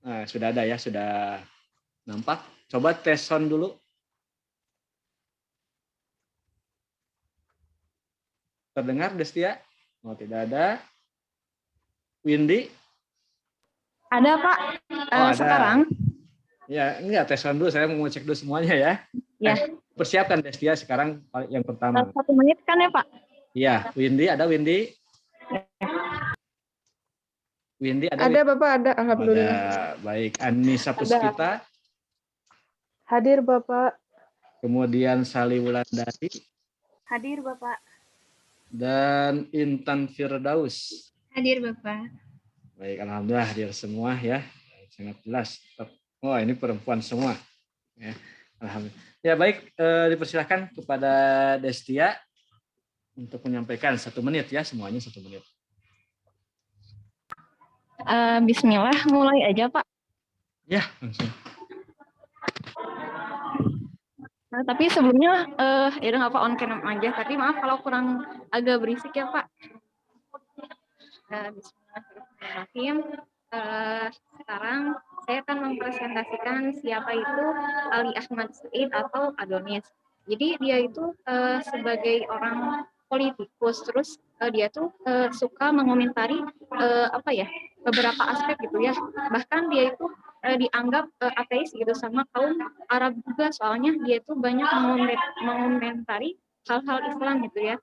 Nah, sudah ada ya, sudah nampak. Coba tes sound dulu. Terdengar, Destia? Oh, tidak ada. Windy? Ada, Pak. Oh, ada. Sekarang? Ya, enggak, tes sound dulu. Saya mau cek dulu semuanya ya. Ya. Persiapkan, Destia, sekarang yang pertama. 1 menit kan ya, Pak? Iya, Windy, ada Windy? Windy ada? Ada, Bapak, ada. Alhamdulillah. Ada. Baik, Anissa Puspita. Hadir, Bapak. Kemudian Sali Wulandari. Hadir, Bapak. Dan Intan Firdaus. Hadir, Bapak. Baik, alhamdulillah hadir semua ya. Sangat jelas. Oh, ini perempuan semua. Ya, alhamdulillah. Ya, baik, dipersilakan kepada Destia untuk menyampaikan 1 menit ya, semuanya 1 menit. Bismillah, mulai aja, Pak. Ya, langsung. Tapi sebelumnya, ya udah nggak apa on cam aja. Tapi maaf kalau kurang agak berisik ya, Pak. Bismillahirrahmanirrahim. Sekarang saya akan mempresentasikan siapa itu Ali Ahmad Said atau Adonis. Jadi dia itu sebagai orang politikus, terus dia tuh suka mengomentari beberapa aspek gitu ya. Bahkan dia itu dianggap ateis gitu sama kaum Arab juga, soalnya dia itu banyak mengomentari hal-hal Islam gitu ya,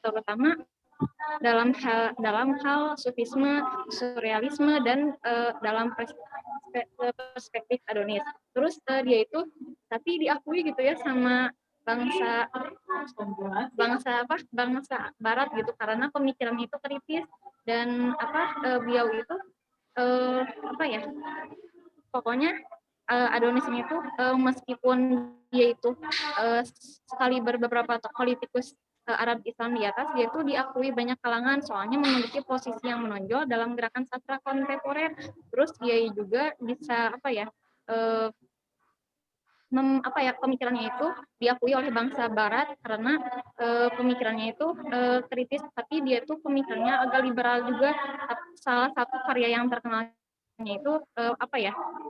terutama dalam hal sufisme, surrealisme, dan dalam perspektif Adonis. Terus dia itu tapi diakui gitu ya sama bangsa Barat gitu, karena pemikirannya itu kritis dan beliau itu pokoknya Adonis ini tuh meskipun dia itu sekali beberapa politikus Arab Islam di atas, dia itu diakui banyak kalangan soalnya memiliki posisi yang menonjol dalam gerakan sastra kontemporer. Terus dia juga bisa pemikirannya itu diakui oleh bangsa Barat karena pemikirannya itu kritis, tapi dia itu pemikirannya agak liberal juga. Salah satu karya yang terkenalnya itu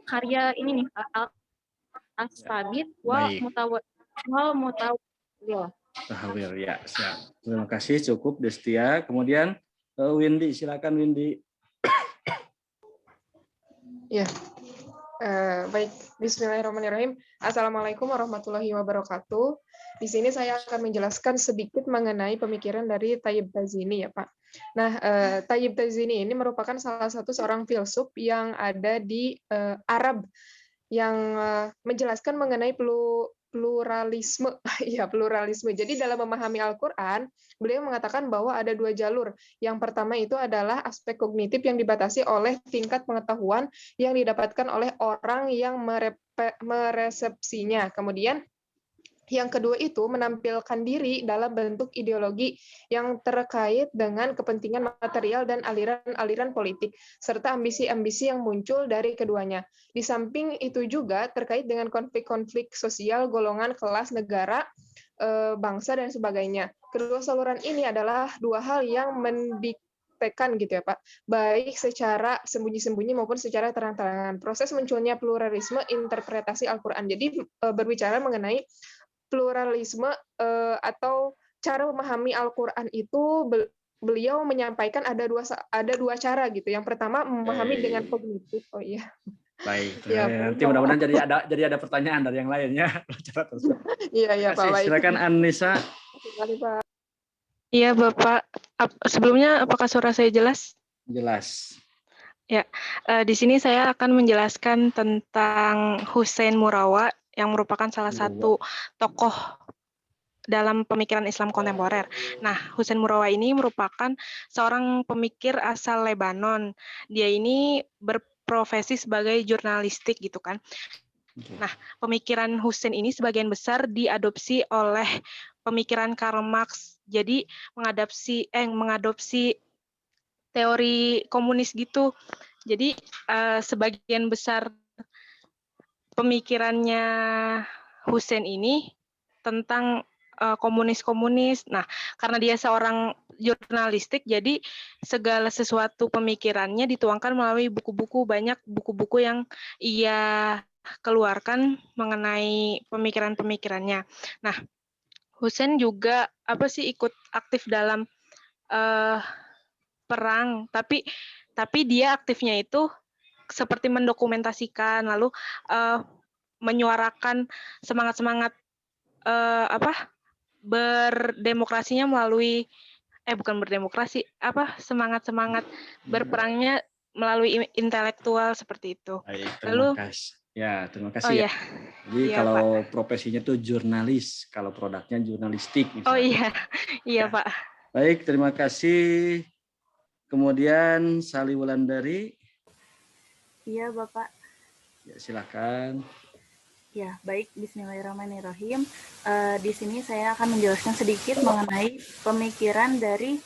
karya ini nih, As-Sabit wal Mutawil. Tahawil ya, siap. Terima kasih, cukup Destia. Kemudian Windy, silakan Windy. Ya, baik. Bismillahirrahmanirrahim. Assalamualaikum warahmatullahi wabarakatuh. Di sini saya akan menjelaskan sedikit mengenai pemikiran dari Thayyib Tazini ya Pak. Nah, Thayyib Tazini ini merupakan salah satu seorang filsuf yang ada di Arab yang menjelaskan mengenai pluralisme. Ya, pluralisme. Jadi dalam memahami Al-Quran, beliau mengatakan bahwa ada 2 jalur. Yang pertama itu adalah aspek kognitif yang dibatasi oleh tingkat pengetahuan yang didapatkan oleh orang yang meresepsinya. Kemudian yang kedua itu menampilkan diri dalam bentuk ideologi yang terkait dengan kepentingan material dan aliran-aliran politik, serta ambisi-ambisi yang muncul dari keduanya. Di samping itu juga terkait dengan konflik-konflik sosial, golongan, kelas, negara, bangsa, dan sebagainya. Kedua saluran ini adalah 2 hal yang mendiktekan gitu ya Pak, baik secara sembunyi-sembunyi maupun secara terang-terangan. Proses munculnya pluralisme interpretasi Al-Quran. Jadi berbicara mengenai pluralisme atau cara memahami Al-Quran itu beliau menyampaikan ada dua cara gitu. Yang pertama memahami dengan kognitif. Oh iya. Baik. Ya, nanti mudah-mudahan jadi ada pertanyaan dari yang lainnya. Iya Pak. Baik. Silakan Anissa. Iya Bapak. Sebelumnya apakah suara saya jelas? Jelas. Ya. Di sini saya akan menjelaskan tentang Hussein Murawa, yang merupakan salah satu tokoh dalam pemikiran Islam kontemporer. Nah, Hussein Murawa ini merupakan seorang pemikir asal Lebanon. Dia ini berprofesi sebagai jurnalistik gitu kan. Nah, pemikiran Hussein ini sebagian besar diadopsi oleh pemikiran Karl Marx. Jadi mengadopsi teori komunis gitu. Jadi sebagian besar pemikirannya Hussein ini tentang komunis-komunis. Nah, karena dia seorang jurnalistik, jadi segala sesuatu pemikirannya dituangkan melalui buku-buku, banyak buku-buku yang ia keluarkan mengenai pemikiran-pemikirannya. Nah, Husein juga ikut aktif dalam perang, tapi dia aktifnya itu seperti mendokumentasikan, lalu menyuarakan semangat-semangat berdemokrasinya melalui bukan berdemokrasi, semangat-semangat berperangnya melalui intelektual seperti itu. Baik, Lalu terima kasih ya. Jadi iya, kalau Pak. profesinya tuh jurnalis, kalau produknya jurnalistik misalnya. Oh iya, iya Pak. Baik, terima kasih. Kemudian Sali Wulandari. Iya, Bapak. Ya, silakan. Ya, baik. Bismillahirrahmanirrahim. Di sini saya akan menjelaskan sedikit mengenai pemikiran dari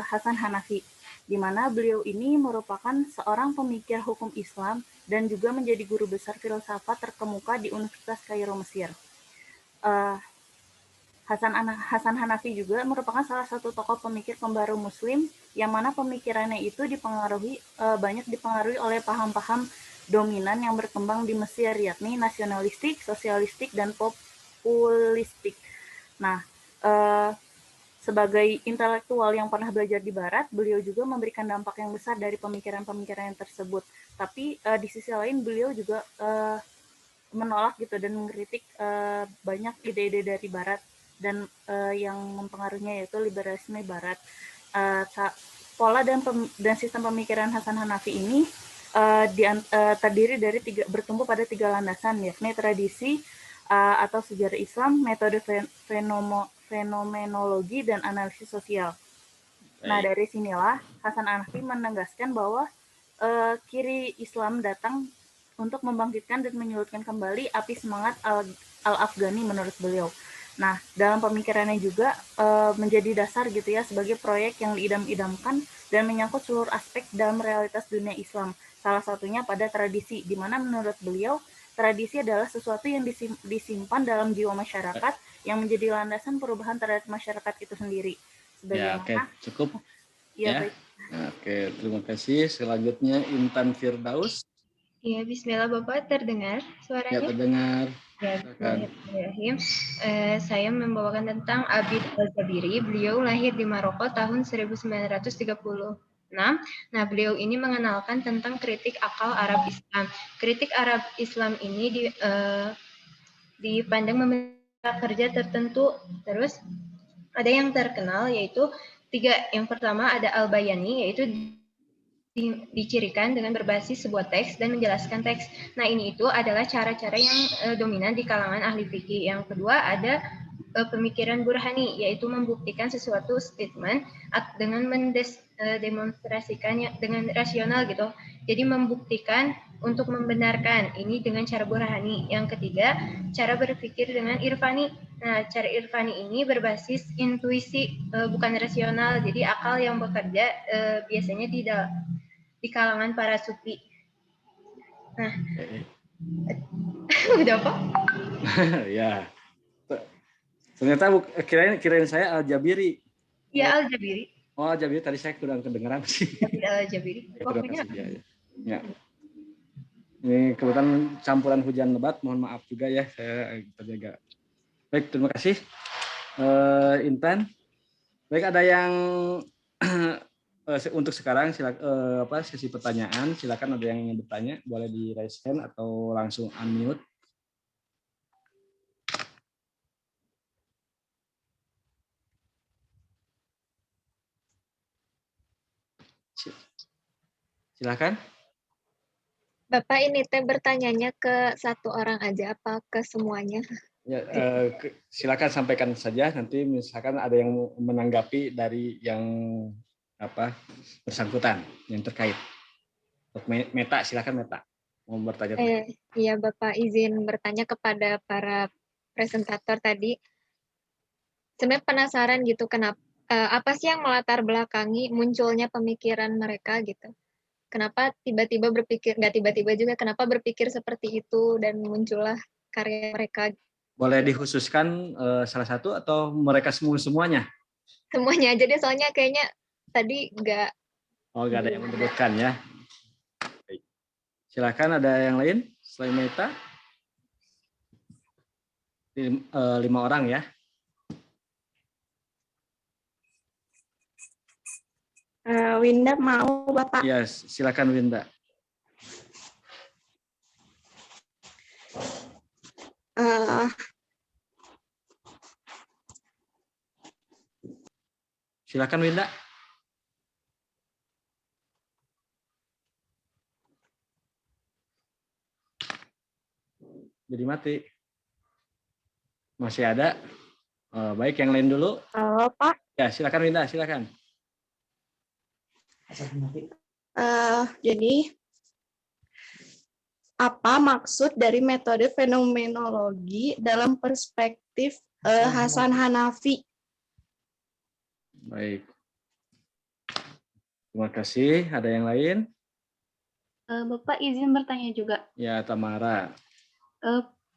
Hasan Hanafi, di mana beliau ini merupakan seorang pemikir hukum Islam dan juga menjadi guru besar filsafat terkemuka di Universitas Kairo, Mesir. Hasan Hanafi juga merupakan salah satu tokoh pemikir pembaru Muslim yang mana pemikirannya itu banyak dipengaruhi oleh paham-paham dominan yang berkembang di Mesir, yakni nasionalistik, sosialistik, dan populistik. Nah, sebagai intelektual yang pernah belajar di Barat, beliau juga memberikan dampak yang besar dari pemikiran-pemikiran tersebut. Tapi di sisi lain beliau juga menolak gitu dan mengkritik banyak ide-ide dari Barat dan yang mempengaruhinya yaitu liberalisme Barat. Pola dan sistem pemikiran Hasan Hanafi ini terdiri dari bertumbuh pada 3 landasan, yakni tradisi atau sejarah Islam, metode fenomenologi, dan analisis sosial. Nah, dari sinilah Hasan Hanafi menegaskan bahwa kiri Islam datang untuk membangkitkan dan menyulutkan kembali api semangat Al-Afghani menurut beliau. Nah, dalam pemikirannya juga menjadi dasar gitu ya sebagai proyek yang diidam-idamkan dan menyangkut seluruh aspek dalam realitas dunia Islam. Salah satunya pada tradisi, di mana menurut beliau tradisi adalah sesuatu yang disimpan dalam jiwa masyarakat yang menjadi landasan perubahan terhadap masyarakat itu sendiri. Ya, oke, cukup. Ya, baik. Oke, terima kasih. Selanjutnya Intan Firdaus. Ya, bismillah Bapak, terdengar suaranya? Ya, terdengar. Ya, bismillahirrahmanirrahim. Saya membawakan tentang Abid Al-Jabiri. Beliau lahir di Maroko tahun 1936. Nah, beliau ini mengenalkan tentang kritik akal Arab Islam. Kritik Arab Islam ini dipandang memiliki kerja tertentu. Terus ada yang terkenal yaitu 3. Yang pertama ada Al-Bayani, yaitu dicirikan dengan berbasis sebuah teks dan menjelaskan teks. Nah, ini itu adalah cara-cara yang dominan di kalangan ahli fikih. Yang kedua ada pemikiran burhani, yaitu membuktikan sesuatu statement dengan mendemonstrasikannya dengan rasional gitu. Jadi membuktikan untuk membenarkan ini dengan cara burhani. Yang ketiga, cara berpikir dengan irfani. Nah, cara irfani ini berbasis intuisi, bukan rasional. Jadi akal yang bekerja biasanya di kalangan para sufi. Nah, udah apa? Ya. Ternyata kirain saya Al-Jabiri. Iya, Al-Jabiri. Oh, Al-Jabiri tadi saya kurang kedengeran sih. Al-Jabiri. Pokoknya. Ya. Ini kebetulan campuran hujan lebat, mohon maaf juga ya, saya terjaga. Baik, terima kasih Intan. Baik, ada yang untuk sekarang sesi pertanyaan, silakan ada yang ingin bertanya, boleh di raise hand atau langsung unmute. Silakan. Bapak ini bertanyanya ke satu orang aja apa ke semuanya? Ya, silakan sampaikan saja, nanti misalkan ada yang menanggapi dari yang bersangkutan yang terkait. Meta, silakan Meta mau bertanya. Iya Bapak, izin bertanya kepada para presentator tadi. Sebenarnya penasaran gitu kenapa apa sih yang melatar belakangi munculnya pemikiran mereka gitu? Kenapa tiba-tiba berpikir, nggak tiba-tiba juga, kenapa berpikir seperti itu dan muncullah karya mereka? Boleh dikhususkan salah satu atau mereka semuanya? semuanya aja deh, soalnya kayaknya tadi nggak. Oh, nggak ada yang menyebutkan ya. Baik. Silakan, ada yang lain selain Meta? 5 orang ya. Winda mau, Bapak. Ya, silakan Winda. Silakan Winda. Jadi mati. Masih ada. Baik, yang lain dulu. Halo, Pak. Ya, silakan Winda, silakan. Jadi, apa maksud dari metode fenomenologi dalam perspektif Hasan Hanafi? Baik. Terima kasih. Ada yang lain? Bapak izin bertanya juga. Ya, Tamara.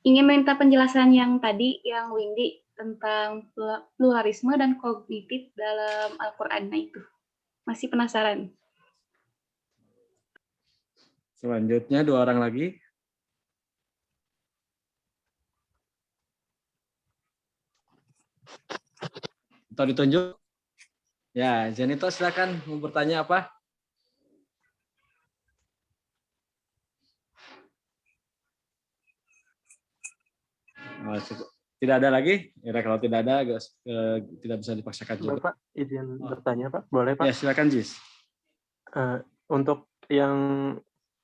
Ingin minta penjelasan yang tadi, yang Windy, tentang pluralisme dan kognitif dalam Al-Quran. Nah itu. Masih penasaran. Selanjutnya 2 orang lagi. Atau ditunjuk? Ya, Janito silakan mau bertanya apa? Tidak ada lagi? Ya, kalau tidak ada, tidak bisa dipaksakan juga. Bapak izin bertanya, Pak. Boleh, Pak? Ya, silakan, Jis. Untuk yang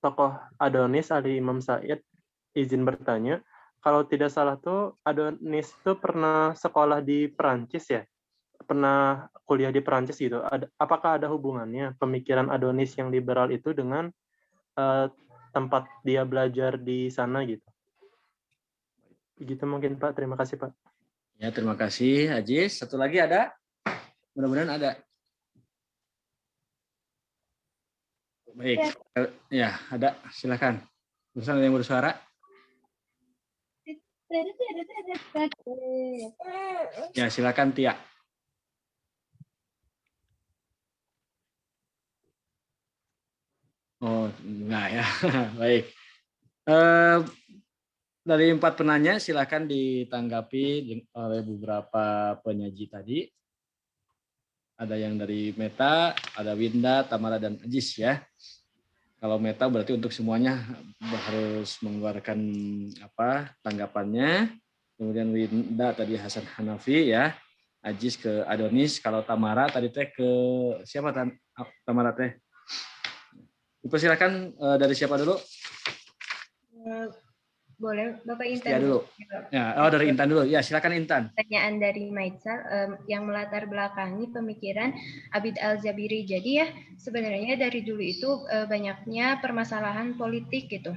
tokoh Adonis Ali Imam Said, izin bertanya, kalau tidak salah tuh Adonis tuh pernah sekolah di Perancis ya? Pernah kuliah di Perancis gitu. Apakah ada hubungannya pemikiran Adonis yang liberal itu dengan tempat dia belajar di sana gitu? Begitu mungkin, Pak. Terima kasih, Pak. Ya, terima kasih, Ajis. Satu lagi ada? Mudah-mudahan ada. Baik. Ya, ada. Silakan. Bisa ada yang bersuara? Ya, silakan Tia. Oh, enggak ya. Baik. Dari 4 penanya, silakan ditanggapi oleh beberapa penyaji tadi. Ada yang dari Meta, ada Winda, Tamara, dan Ajis ya. Kalau Meta berarti untuk semuanya harus mengeluarkan tanggapannya. Kemudian Winda tadi Hasan Hanafi ya. Ajis ke Adonis. Kalau Tamara tadi teh ke siapa Tamara teh? Silakan dari siapa dulu? Boleh, Bapak Intan. Ya dulu. Ya, dari Intan dulu. Ya, silakan Intan. Pertanyaan dari Maitsal yang melatar belakangi pemikiran Abid Al-Jabiri. Jadi ya, sebenarnya dari dulu itu banyaknya permasalahan politik gitu.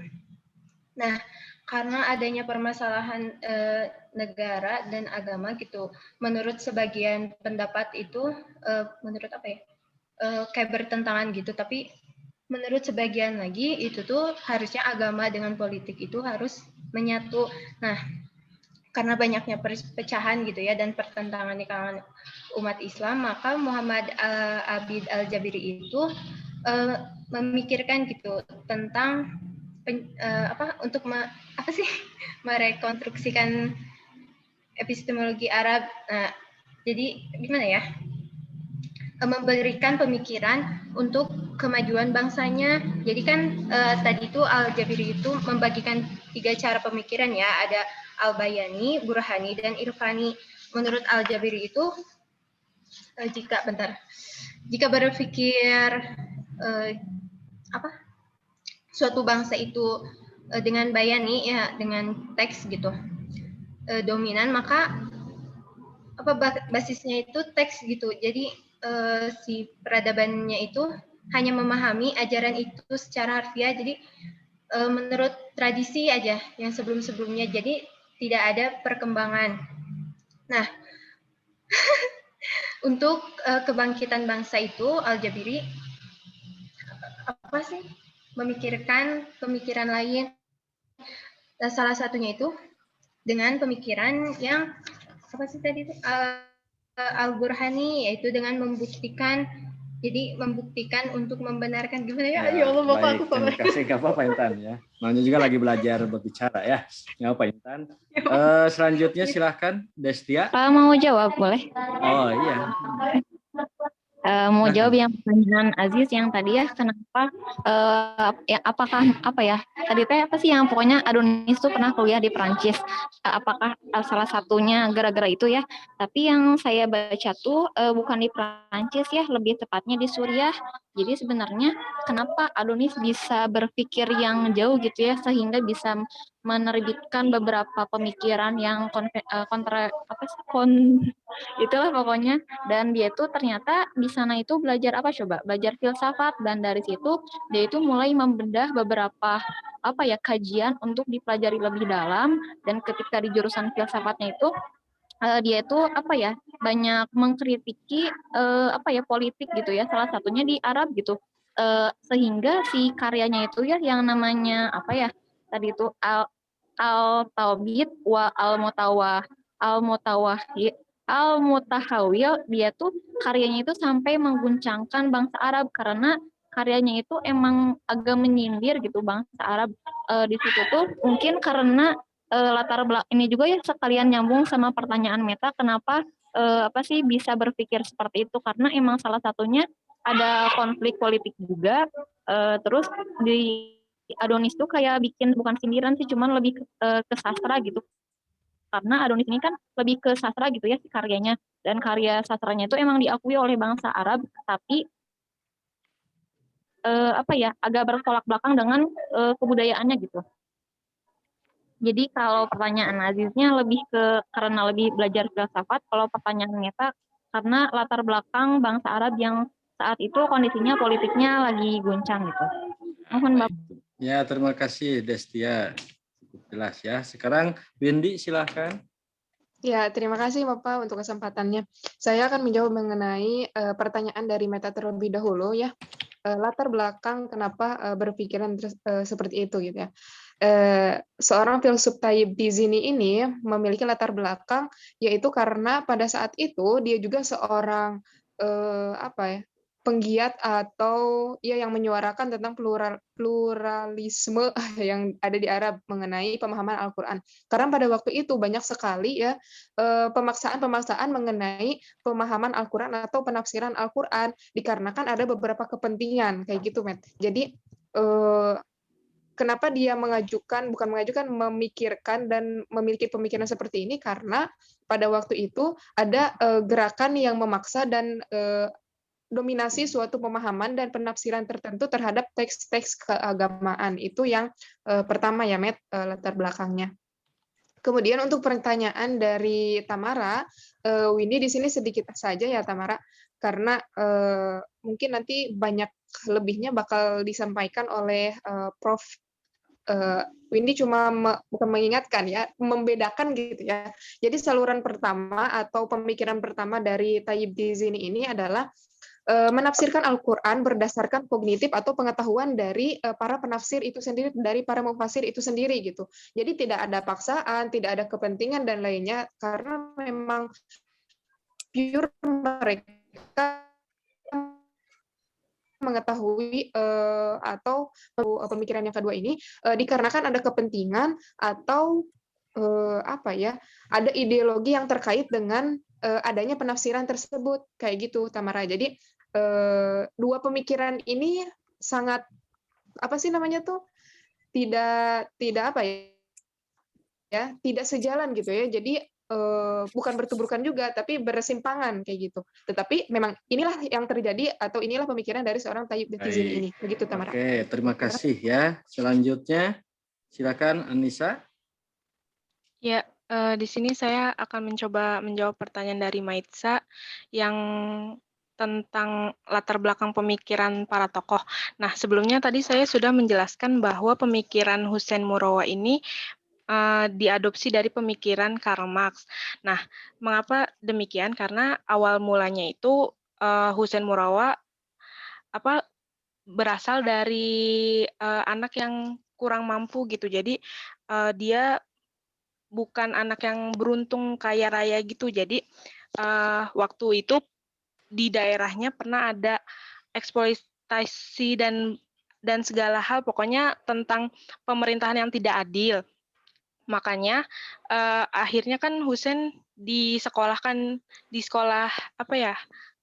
Nah, karena adanya permasalahan negara dan agama gitu, menurut sebagian pendapat itu, menurut kayak bertentangan gitu, tapi menurut sebagian lagi itu tuh harusnya agama dengan politik itu harus menyatu. Nah, karena banyaknya perpecahan gitu ya dan pertentangan di kalangan umat Islam, maka Muhammad Abid Al-Jabiri itu memikirkan gitu tentang untuk merekonstruksikan epistemologi Arab. Nah, jadi gimana ya? Memberikan pemikiran untuk kemajuan bangsanya. Jadi kan tadi itu Al-Jabiri itu membagikan 3 cara pemikiran ya, ada Al-Bayani, Burhani, dan Irfani. Menurut Al-Jabiri itu jika berpikir suatu bangsa itu dengan bayani ya, dengan teks gitu dominan, maka basisnya itu teks gitu. Jadi si peradabannya itu hanya memahami ajaran itu secara harfiah, jadi menurut tradisi aja yang sebelum-sebelumnya, jadi tidak ada perkembangan. Nah, untuk kebangkitan bangsa itu Al-Jabiri memikirkan pemikiran lain. Dan salah satunya itu dengan pemikiran yang Al-Burhani, yaitu dengan membuktikan, jadi membuktikan untuk membenarkan gimana ya? Ya, Ya Allah, Bapak baik, aku terima sabar. kasih. Gak apa-apa Intan ya. Namanya juga lagi belajar berbicara ya. Gak apa Intan. Selanjutnya silahkan Destia. Mau jawab boleh? Oh iya. Mau Silahkan. jawab yang pertanyaan Aziz yang tadi ya, kenapa ya apakah apa ya tadi teh apa sih yang pokoknya Adonis tuh pernah kuliah di Perancis. Apakah salah satunya gara-gara itu ya? Tapi yang saya baca tuh bukan di Perancis ya, lebih tepatnya di Suriah. Jadi sebenarnya kenapa Adonis bisa berpikir yang jauh gitu ya, sehingga bisa menerbitkan beberapa pemikiran yang kontra apa sih itulah pokoknya. Dan dia itu ternyata di sana itu belajar apa coba? Belajar filsafat, dan dari situ dia itu mulai membedah beberapa apa ya kajian untuk dipelajari lebih dalam. Dan ketika di jurusan filsafatnya itu dia itu apa ya banyak mengkritiki apa ya politik gitu ya, salah satunya di Arab gitu. Sehingga si karyanya itu ya yang namanya apa ya tadi itu al-Tawbid wa al-Mutawahhid Al-Mutahawil, dia tuh karyanya itu sampai mengguncangkan bangsa Arab karena karyanya itu emang agak menyindir gitu bangsa Arab. Di situ tuh mungkin karena latar belakang ini juga ya sekalian nyambung sama pertanyaan Meta, kenapa apa sih bisa berpikir seperti itu, karena emang salah satunya ada konflik politik juga. Terus di Adonis tuh kayak bikin bukan sindiran sih, cuman lebih ke sastra gitu, karena Adonis ini kan lebih ke sastra gitu ya si karyanya, dan karya sastranya itu emang diakui oleh bangsa Arab, tapi apa ya agak bertolak belakang dengan kebudayaannya gitu. Jadi kalau pertanyaan Aziznya lebih ke karena lebih belajar filsafat, kalau pertanyaan Meta karena latar belakang bangsa Arab yang saat itu kondisinya politiknya lagi guncang gitu. Mohon Bapak. Ya, terima kasih Destia. Cukup jelas ya. Sekarang Windy silahkan. Ya, terima kasih Bapak untuk kesempatannya. Saya akan menjawab mengenai pertanyaan dari Meta terlebih dahulu ya. Latar belakang kenapa berpikiran seperti itu gitu ya. Seorang filsuf Tayyib Tizini ini memiliki latar belakang yaitu karena pada saat itu dia juga seorang apa ya penggiat atau ya yang menyuarakan tentang pluralisme yang ada di Arab mengenai pemahaman Al-Quran. Karena pada waktu itu banyak sekali ya pemaksaan-pemaksaan mengenai pemahaman Al-Quran atau penafsiran Al-Quran dikarenakan ada beberapa kepentingan kayak gitu, Matt. Jadi kenapa dia memikirkan dan memiliki pemikiran seperti ini karena pada waktu itu ada gerakan yang memaksa dan dominasi suatu pemahaman dan penafsiran tertentu terhadap teks-teks keagamaan. Itu yang pertama ya, Matt, latar belakangnya. Kemudian untuk pertanyaan dari Tamara, Windy di sini sedikit saja ya Tamara, karena mungkin nanti banyak lebihnya bakal disampaikan oleh Prof. Windy cuma bukan mengingatkan ya, membedakan gitu ya. Jadi saluran pertama atau pemikiran pertama dari Tayyib Tizini ini adalah menafsirkan Al-Quran berdasarkan kognitif atau pengetahuan dari para penafsir itu sendiri, dari para mufasir itu sendiri gitu. Jadi tidak ada paksaan, tidak ada kepentingan dan lainnya, karena memang pure mereka mengetahui atau pemikiran yang kedua ini dikarenakan ada kepentingan atau apa ya, ada ideologi yang terkait dengan adanya penafsiran tersebut kayak gitu, Tamara. Jadi dua pemikiran ini sangat apa sih namanya tuh tidak apa ya tidak sejalan gitu ya. Jadi bukan bertuburkan juga, tapi bersimpangan kayak gitu. Tetapi memang inilah yang terjadi atau inilah pemikiran dari seorang Tayyib Tizini ini. Begitu, Tamara. Oke, terima kasih ya. Selanjutnya silakan Anissa. Ya, di sini saya akan mencoba menjawab pertanyaan dari Maitza yang tentang latar belakang pemikiran para tokoh. Nah, sebelumnya tadi saya sudah menjelaskan bahwa pemikiran Hussein Murawa ini diadopsi dari pemikiran Karl Marx. Nah, mengapa demikian? Karena awal mulanya itu Hussein Murawa berasal dari anak yang kurang mampu gitu. Jadi dia bukan anak yang beruntung kaya raya gitu. Jadi waktu itu di daerahnya pernah ada eksploitasi dan segala hal, pokoknya tentang pemerintahan yang tidak adil. Makanya akhirnya kan Husein disekolahkan di sekolah apa ya,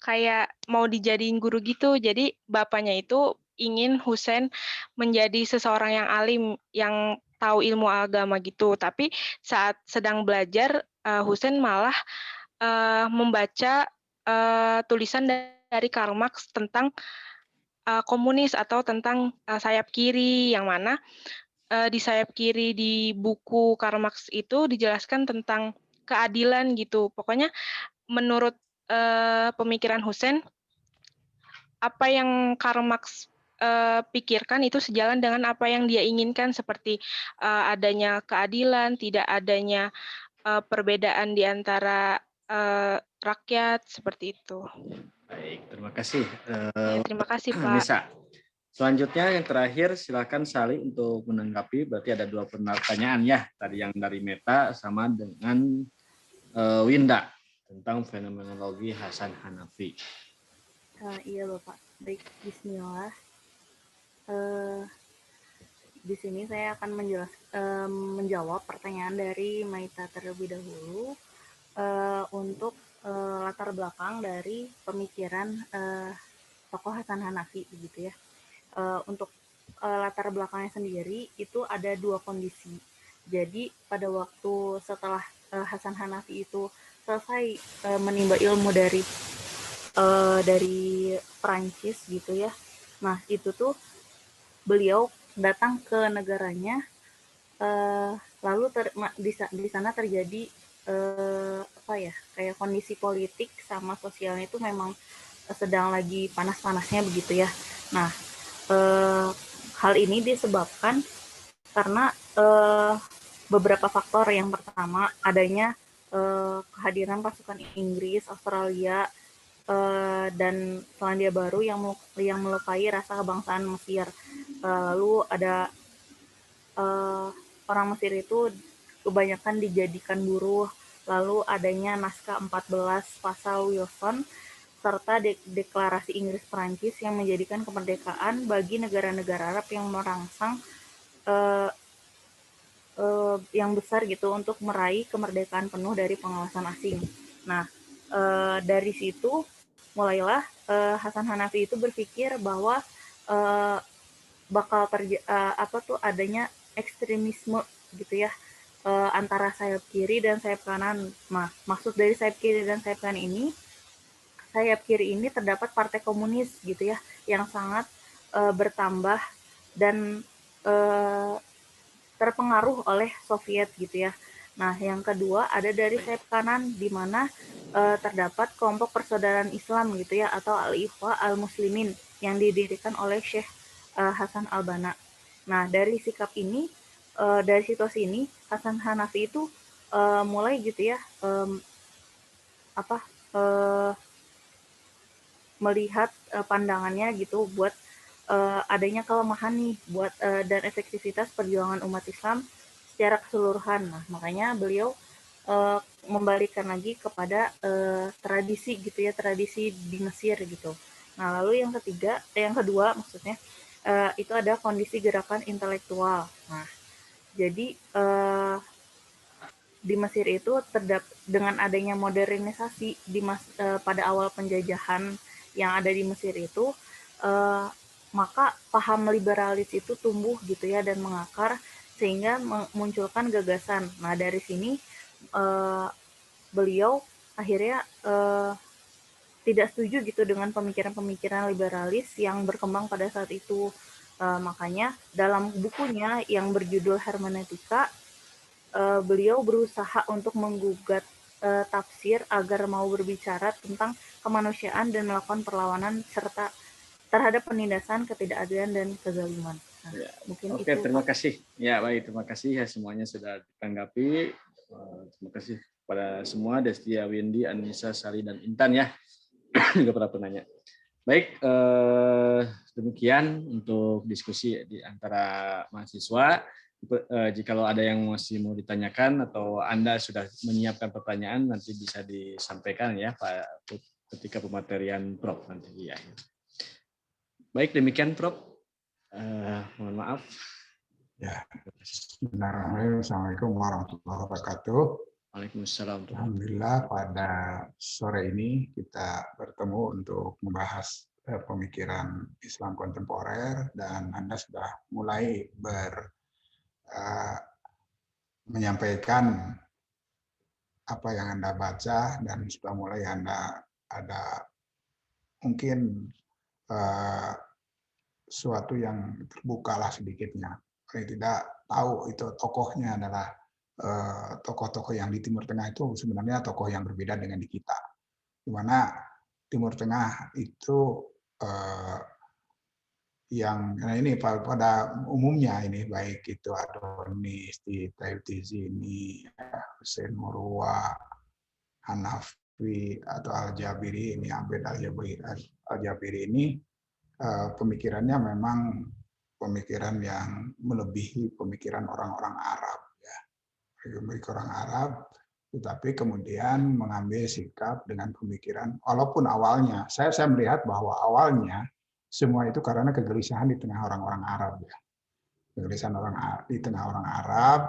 kayak mau dijadiin guru gitu. Jadi bapaknya itu ingin Husein menjadi seseorang yang alim, yang tahu ilmu agama gitu. Tapi saat sedang belajar, Husein malah membaca tulisan dari Karl Marx tentang komunis atau tentang sayap kiri, yang mana di sayap kiri di buku Karl Marx itu dijelaskan tentang keadilan gitu. Pokoknya menurut pemikiran Husein, apa yang Karl Marx pikirkan itu sejalan dengan apa yang dia inginkan, seperti adanya keadilan, tidak adanya perbedaan di antara rakyat, seperti itu. Baik, terima kasih. Ya, terima kasih, Pak. Nisa. Selanjutnya yang terakhir silakan Sali untuk menanggapi. Berarti ada 2 pertanyaan ya, tadi yang dari Meta sama dengan Winda tentang fenomenologi Hasan Hanafi. Iya Bapak, baik, Bismillah. Di sini saya akan menjawab pertanyaan dari Maita terlebih dahulu untuk latar belakang dari pemikiran tokoh Hasan Hanafi, gitu ya. Untuk latar belakangnya sendiri itu ada 2 kondisi. Jadi pada waktu setelah Hasan Hanafi itu selesai menimba ilmu dari Perancis gitu ya. Nah itu tuh beliau datang ke negaranya, lalu di sana terjadi apa ya, kayak kondisi politik sama sosialnya itu memang sedang lagi panas-panasnya begitu ya. Nah hal ini disebabkan karena beberapa faktor. Yang pertama adanya kehadiran pasukan Inggris, Australia, dan Selandia Baru yang melukai rasa kebangsaan Mesir. Lalu ada orang Mesir itu kebanyakan dijadikan buruh. Lalu adanya naskah 14 pasal Wilson serta deklarasi Inggris-Perancis yang menjadikan kemerdekaan bagi negara-negara Arab yang merangsang yang besar gitu untuk meraih kemerdekaan penuh dari pengawasan asing. Nah, dari situ mulailah Hasan Hanafi itu berpikir bahwa bakal adanya ekstremisme gitu ya, antara sayap kiri dan sayap kanan. Nah, maksud dari sayap kiri dan sayap kanan ini, sayap kiri ini terdapat Partai Komunis gitu ya, yang sangat bertambah dan terpengaruh oleh Soviet gitu ya. Nah, yang kedua ada dari sayap kanan, di mana terdapat kelompok persaudaraan Islam gitu ya, atau Al-Ikhwa Al-Muslimin yang didirikan oleh Syekh Hasan Al-Banna. Nah, dari sikap ini, dari situasi ini, Hasan Hanafi itu mulai gitu ya, melihat pandangannya gitu buat adanya kelemahan nih buat dan efektivitas perjuangan umat Islam secara keseluruhan. Nah, makanya beliau membalikkan lagi kepada tradisi gitu ya, tradisi di Mesir gitu. Nah, lalu yang kedua maksudnya itu ada kondisi gerakan intelektual. Nah, jadi di Mesir itu dengan adanya modernisasi pada awal penjajahan yang ada di Mesir itu, maka paham liberalis itu tumbuh gitu ya dan mengakar sehingga memunculkan gagasan. Nah, dari sini beliau akhirnya tidak setuju gitu dengan pemikiran-pemikiran liberalis yang berkembang pada saat itu. Makanya dalam bukunya yang berjudul Hermeneutika, beliau berusaha untuk menggugat tafsir agar mau berbicara tentang kemanusiaan dan melakukan perlawanan serta terhadap penindasan, ketidakadilan, dan kezaliman. Nah, ya. Mungkin Oke, itu, terima Pak. kasih. Ya, baik, terima kasih ya semuanya sudah ditanggapi. Terima kasih kepada semua, Destia, Windy, Anissa, Sari, dan Intan ya, juga para penanya. Baik, demikian untuk diskusi di antara mahasiswa. Jikalau ada yang masih mau ditanyakan atau Anda sudah menyiapkan pertanyaan, nanti bisa disampaikan ya Pak ketika pematerian Prof nanti di akhir. Baik, demikian Prof. Mohon maaf. Ya, Bismillahirrahmanirrahim. Assalamualaikum warahmatullahi wabarakatuh. Waalaikumsalam. Alhamdulillah pada sore ini kita bertemu untuk membahas pemikiran Islam kontemporer, dan Anda sudah mulai menyampaikan apa yang Anda baca, dan sudah mulai Anda ada mungkin sesuatu yang terbukalah sedikitnya. Paling tidak tahu itu tokohnya adalah tokoh-tokoh yang di Timur Tengah itu sebenarnya tokoh yang berbeda dengan di kita. Di mana Timur Tengah itu nah ini pada umumnya ini baik itu Adonis, Taibtizini, Hussein Murwa, Hanafi atau Al-Jabiri ini, Abed Al-Jabiri ini pemikirannya memang pemikiran yang melebihi pemikiran orang-orang Arab, ya. Orang Arab, tetapi kemudian mengambil sikap dengan pemikiran, walaupun awalnya saya melihat bahwa awalnya semua itu karena kegelisahan di tengah orang-orang Arab, ya. Kegelisahan di tengah orang Arab,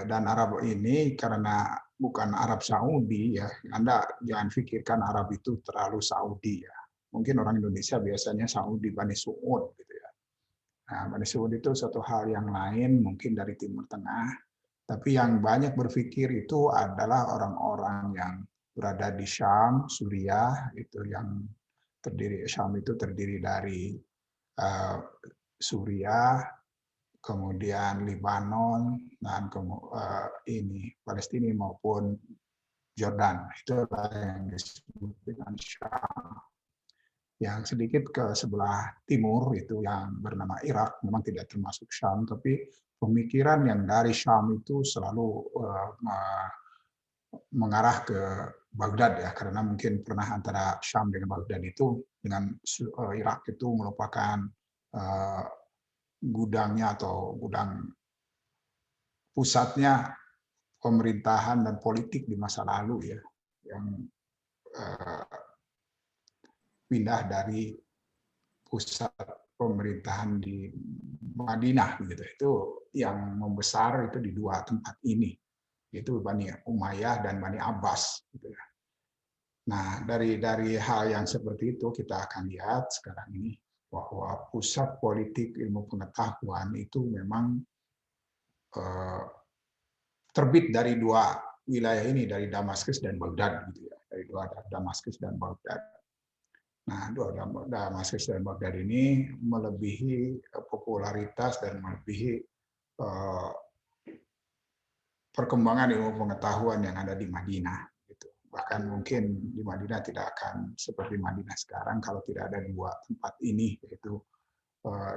dan Arab ini karena bukan Arab Saudi, ya. Anda jangan pikirkan Arab itu terlalu Saudi, ya. Mungkin orang Indonesia biasanya Saudi, Bani Suud, gitu ya. Nah, Bani Suud itu suatu hal yang lain, mungkin dari Timur Tengah. Tapi yang banyak berpikir itu adalah orang-orang yang berada di Syam, Suriah, itu yang Syam itu terdiri dari Suriah, kemudian Lebanon, dan ini Palestina maupun Jordan. Itu yang disebut dengan Syam. Yang sedikit ke sebelah timur itu yang bernama Irak, memang tidak termasuk Syam, tapi pemikiran yang dari Syam itu selalu mengarah ke Baghdad, ya, karena mungkin pernah antara Syam dengan Baghdad itu dengan Irak itu merupakan gudangnya atau gudang pusatnya pemerintahan dan politik di masa lalu, ya, yang pindah dari pusat pemerintahan di Madinah, gitu. Itu yang membesar itu di dua tempat ini, yaitu Bani Umayyah dan Bani Abbas, gitu ya. Nah, dari hal yang seperti itu kita akan lihat sekarang ini bahwa pusat politik ilmu pengetahuan itu memang terbit dari dua wilayah ini, dari Damaskus dan Baghdad, gitu ya. Dari dua Damaskus dan Baghdad. Nah, Damaskus dan Baghdad ini melebihi popularitas dan melebihi perkembangan ilmu pengetahuan yang ada di Madinah. Gitu. Bahkan mungkin di Madinah tidak akan seperti Madinah sekarang kalau tidak ada dua tempat ini, yaitu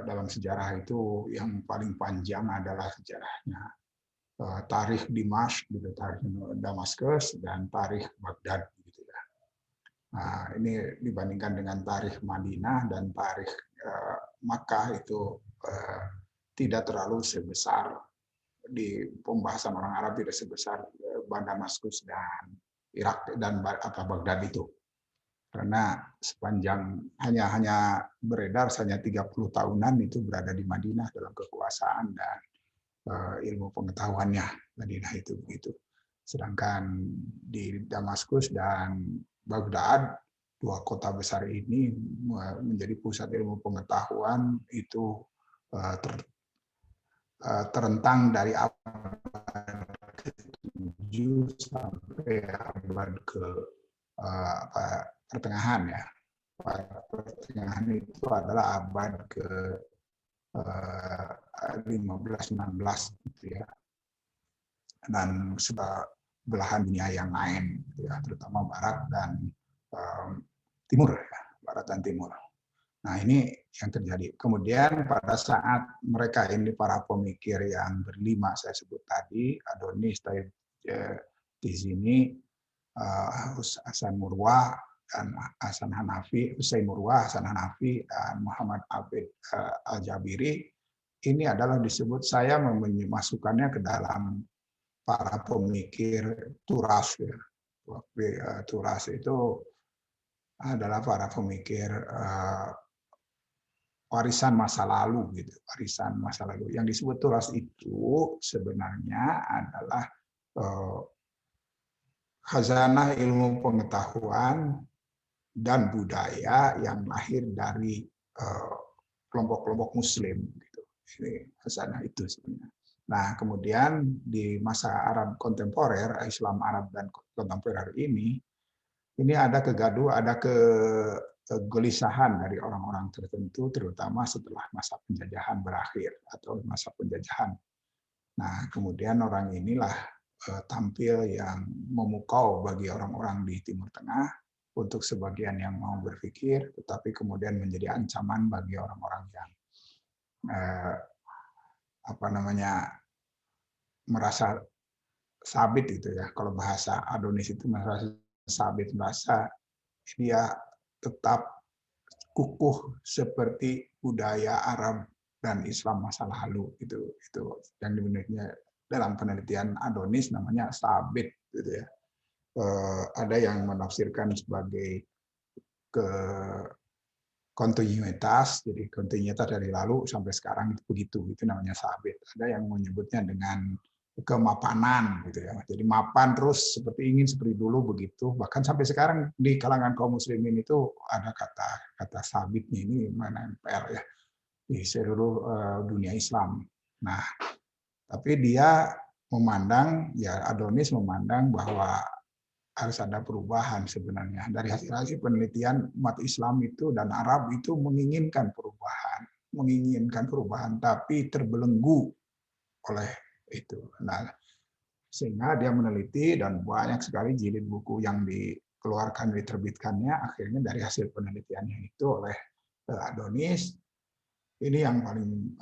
dalam sejarah itu yang paling panjang adalah sejarahnya tarikh Dimashq, gitu, tarikh Damaskus, dan tarikh Baghdad. Nah, ini dibandingkan dengan tarikh Madinah dan tarikh Makkah itu tidak terlalu sebesar di pembahasan orang Arab, tidak sebesar Damaskus dan Irak dan Baghdad itu. Karena sepanjang hanya beredar hanya 30 tahunan itu berada di Madinah dalam kekuasaan dan ilmu pengetahuannya. Madinah itu begitu. Sedangkan di Damaskus dan Baghdad, dua kota besar ini menjadi pusat ilmu pengetahuan itu terentang dari abad ke-7 sampai abad ke pertengahan, ya. Pertengahan itu adalah abad ke 15-16, gitu ya. Dan belahan dunia yang lain, ya, terutama Barat dan Timur, ya, Barat dan Timur. Nah, ini yang terjadi. Kemudian pada saat mereka ini para pemikir yang berlima saya sebut tadi, Adonis, Taibtizini, Hasan Murwa, dan Hasan Hanafi, Hussein Murwa, Hasan Hanafi, dan Muhammad Abed Al-Jabiri, ini adalah disebut, saya memasukkannya ke dalam para pemikir Turas ya. Turas itu adalah para pemikir warisan masa lalu gitu, warisan masa lalu. Yang disebut Turas itu sebenarnya adalah khazanah ilmu pengetahuan dan budaya yang lahir dari kelompok-kelompok Muslim gitu. Ini khazanah itu sebenarnya. Nah, kemudian di masa Arab kontemporer, Islam Arab dan kontemporer ini ada kegelisahan dari orang-orang tertentu, terutama setelah masa penjajahan berakhir atau masa penjajahan. Nah, kemudian orang inilah tampil yang memukau bagi orang-orang di Timur Tengah untuk sebagian yang mau berpikir, tetapi kemudian menjadi ancaman bagi orang-orang yang merasa sabit itu ya. Kalau bahasa Adonis itu merasa sabit, merasa dia tetap kukuh seperti budaya Arab dan Islam masa lalu. Itu yang dimilikinya dalam penelitian Adonis namanya sabit gitu ya. Ada yang menafsirkan sebagai kontinuitas, jadi kontinuitas dari lalu sampai sekarang itu begitu, itu namanya sabit. Ada yang menyebutnya dengan kemapanan gitu ya. Jadi mapan terus seperti dulu begitu. Bahkan sampai sekarang di kalangan kaum muslimin itu ada kata sabitnya ini menempel ya di seluruh dunia Islam. Nah, tapi dia memandang, ya Adonis memandang bahwa harus ada perubahan sebenarnya. Dari hasil penelitian umat Islam itu dan Arab itu menginginkan perubahan, tapi terbelenggu oleh itu. Nah, sehingga dia meneliti dan banyak sekali jilid buku yang dikeluarkan, diterbitkannya, akhirnya dari hasil penelitiannya itu oleh Adonis, ini yang paling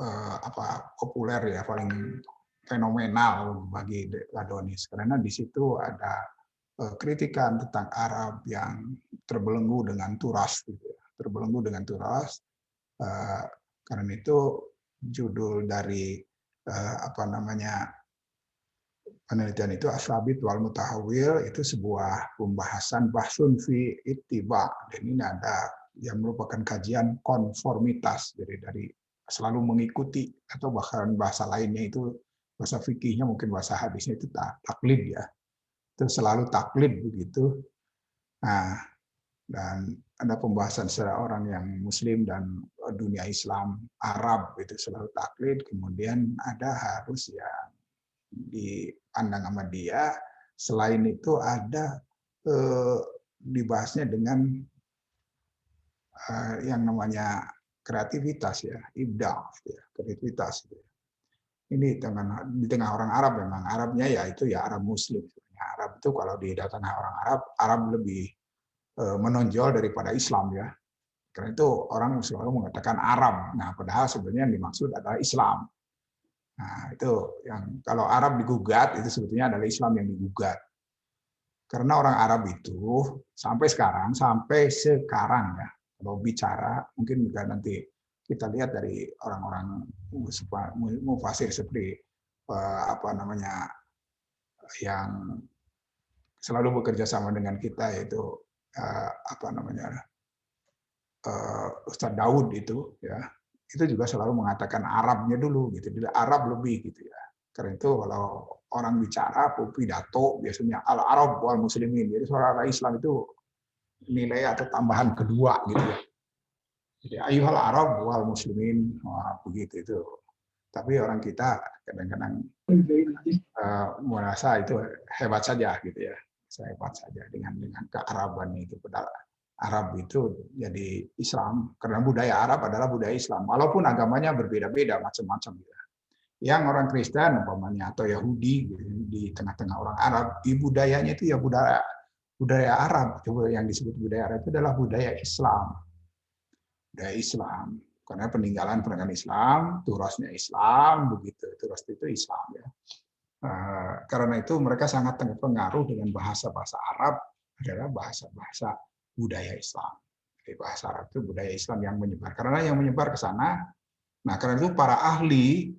populer ya, paling fenomenal bagi Adonis, karena di situ ada kritikan tentang Arab yang terbelenggu dengan Turas, gitu ya. Terbelenggu dengan Turas. Karena itu judul dari penelitian itu As-Sabit wal Mutahawil, itu sebuah pembahasan bahsun fi ittiba, dan ini ada yang merupakan kajian konformitas, jadi dari selalu mengikuti, atau bahkan bahasa lainnya itu bahasa fikihnya, mungkin bahasa hadisnya itu taklid ya, itu selalu taklid begitu. Nah, dan ada pembahasan secara orang yang Muslim dan dunia Islam Arab itu selalu taklid, kemudian ada harus yang dipandang sama dia. Selain itu ada dibahasnya dengan yang namanya kreativitas ya, ibda, ya, kreativitas. Ya. Ini di tengah orang Arab, memang Arabnya ya itu ya Arab Muslim. Arab itu kalau di tengah orang Arab lebih menonjol daripada Islam ya. Karena itu orang selalu mengatakan Arab. Nah, padahal sebenarnya yang dimaksud adalah Islam. Nah, itu yang kalau Arab digugat itu sebetulnya adalah Islam yang digugat. Karena orang Arab itu sampai sekarang ya, kalau bicara mungkin juga nanti kita lihat dari orang-orang mufasir seperti yang selalu bekerja sama dengan kita, yaitu Ustadz Daud itu ya, itu juga selalu mengatakan Arabnya dulu gitu, Arab lebih gitu ya. Karena itu kalau orang bicara pidato biasanya al-Arab wal muslimin, jadi suara Islam itu nilai atau tambahan kedua gitu ya. Jadi ayyuhal Arab wal muslimin, begitu itu. Tapi orang kita kadang-kadang merasa itu hebat saja gitu ya. Hebat saja dengan kearaban itu. Padahal Arab itu jadi Islam karena budaya Arab adalah budaya Islam. Walaupun agamanya berbeda-beda macam-macam gitu. Yang orang Kristen umpamanya atau Yahudi di tengah-tengah orang Arab, budayanya itu ya budaya Arab. Yang disebut budaya Arab itu adalah budaya Islam. Budaya Islam. Karena peninggalan Islam, turasnya Islam, begitu. Turas itu Islam ya. Karena itu mereka sangat terpengaruh dengan bahasa-bahasa Arab adalah bahasa-bahasa budaya Islam. Jadi bahasa Arab itu budaya Islam yang menyebar. Karena yang menyebar ke sana Nah, karena itu para ahli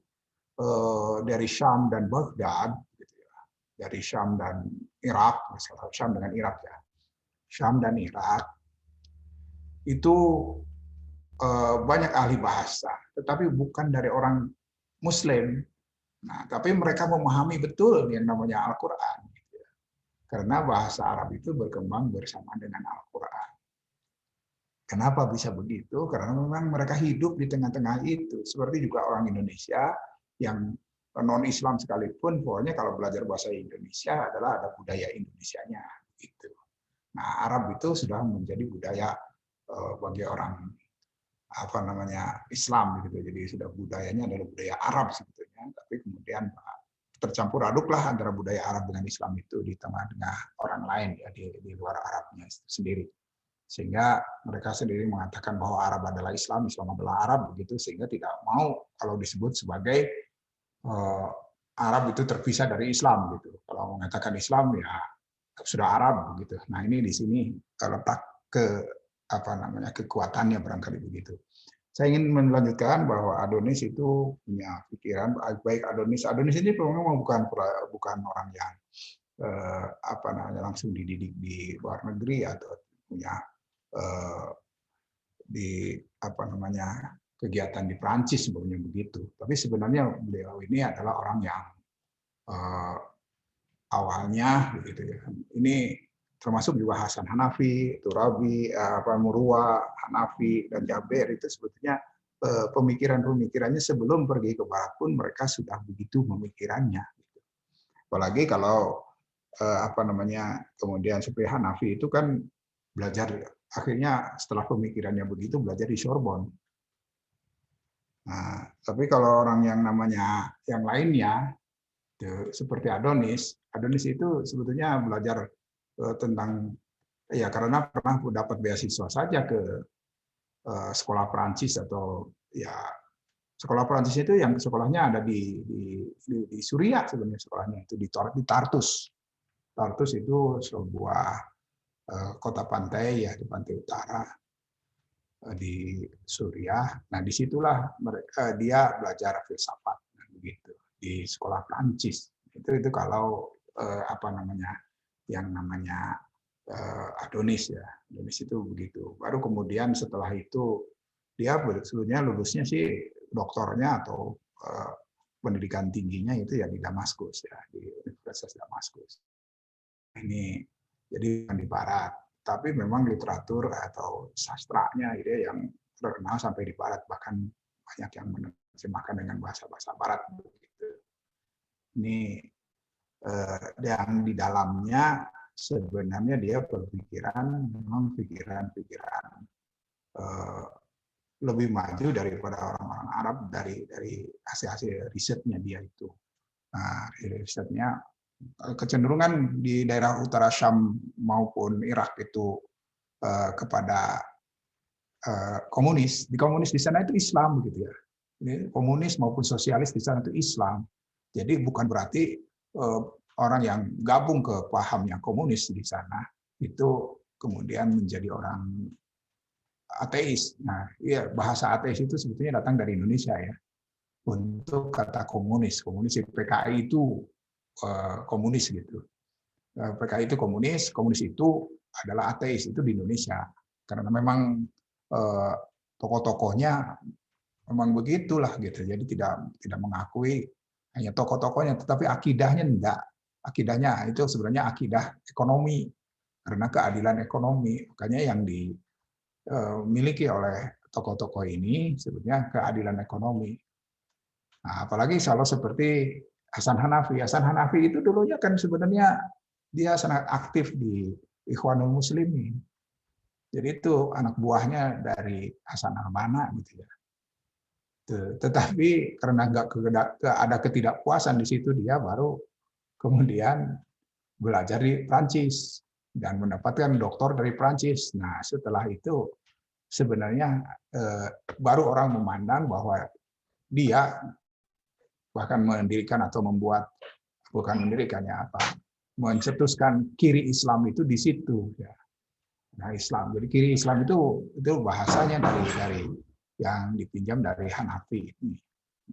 dari Syam dan Baghdad, gitu ya, dari Syam dan Irak, misalnya Syam dengan Irak ya, Syam dan Irak itu banyak ahli bahasa, tetapi bukan dari orang Muslim. Nah, tapi mereka memahami betul yang namanya Al-Quran, gitu ya. Karena bahasa Arab itu berkembang bersama dengan Al-Quran. Kenapa bisa begitu? Karena memang mereka hidup di tengah-tengah itu. Seperti juga orang Indonesia yang non-Islam sekalipun, pokoknya kalau belajar bahasa Indonesia adalah ada budaya Indonesianya. Gitu. Nah, Arab itu sudah menjadi budaya bagi orang Islam gitu. Jadi sudah budayanya adalah budaya Arab sebetulnya, tapi kemudian tercampur aduklah antara budaya Arab dengan Islam itu di tengah-tengah orang lain ya di luar Arabnya sendiri. Sehingga mereka sendiri mengatakan bahwa Arab adalah Islam, Islam adalah Arab begitu, sehingga tidak mau kalau disebut sebagai Arab itu terpisah dari Islam gitu. Kalau mengatakan Islam ya sudah Arab begitu. Nah, ini di sini letak kekuatannya barangkali begitu. Saya ingin melanjutkan bahwa Adonis itu punya pikiran baik Adonis ini memang bukan orang yang langsung dididik di luar negeri atau punya kegiatan di Prancis sebenarnya begitu. Tapi sebenarnya beliau ini adalah orang yang awalnya begitu ya. Ini termasuk juga Hasan Hanafi, Turabi, Murwa, Hanafi, dan Jaber itu sebetulnya pemikiran-pemikirannya sebelum pergi ke Barat pun mereka sudah begitu memikirannya. Apalagi kalau kemudian seperti Hanafi itu kan belajar akhirnya setelah pemikirannya begitu belajar di Sorbonne. Nah, tapi kalau orang yang namanya yang lainnya seperti Adonis itu sebetulnya belajar tentang ya karena pernah dapat beasiswa saja ke sekolah Prancis atau ya sekolah Prancis itu yang sekolahnya ada di Suriah sebenarnya sekolahnya itu di Tartus. Tartus itu sebuah kota pantai ya di pantai utara di Suriah. Nah, disitulah dia belajar filsafat begitu di sekolah Prancis. Itu kalau yang namanya Adonis ya. Adonis itu begitu. Baru kemudian setelah itu dia sebetulnya lulusnya sih doktornya atau pendidikan tingginya itu ya di Damaskus ya, di Universitas Damaskus. Ini jadi di Barat, tapi memang literatur atau sastranya itu yang terkenal sampai di Barat, bahkan banyak yang menerjemahkan dengan bahasa-bahasa Barat begitu. Ini yang di dalamnya sebenarnya dia berpikiran memang pikiran-pikiran lebih maju daripada orang-orang Arab dari hasil-hasil risetnya dia itu. Nah, risetnya kecenderungan di daerah utara Syam maupun Irak itu kepada komunis. Di komunis di sana itu Islam begitu ya. Ini komunis maupun sosialis di sana itu Islam. Jadi bukan berarti orang yang gabung ke pahamnya komunis di sana itu kemudian menjadi orang ateis. Nah, iya, bahasa ateis itu sebetulnya datang dari Indonesia ya. Untuk kata komunis PKI itu komunis gitu. PKI itu komunis itu adalah ateis itu di Indonesia. Karena memang tokoh-tokohnya memang begitulah gitu. Jadi tidak mengakui hanya tokoh-tokohnya, tetapi akidahnya enggak. Akidahnya itu sebenarnya akidah ekonomi, karena keadilan ekonomi. Makanya yang dimiliki oleh tokoh-tokoh ini sebetulnya keadilan ekonomi. Nah, apalagi kalau seperti Hasan Hanafi. Hasan Hanafi itu dulunya kan sebenarnya dia sangat aktif di Ikhwanul Muslimin. Jadi itu anak buahnya dari Hasan al-Banna gitu ya. Tetapi karena ada ketidakpuasan di situ, dia baru kemudian belajar di Prancis dan mendapatkan doktor dari Prancis. Nah, setelah itu sebenarnya baru orang memandang bahwa dia bahkan mendirikan atau membuat, bukan mendirikannya apa, mencetuskan kiri Islam itu di situ ya. Nah, Islam. Jadi kiri Islam itu bahasanya yang dipinjam dari Hanafi.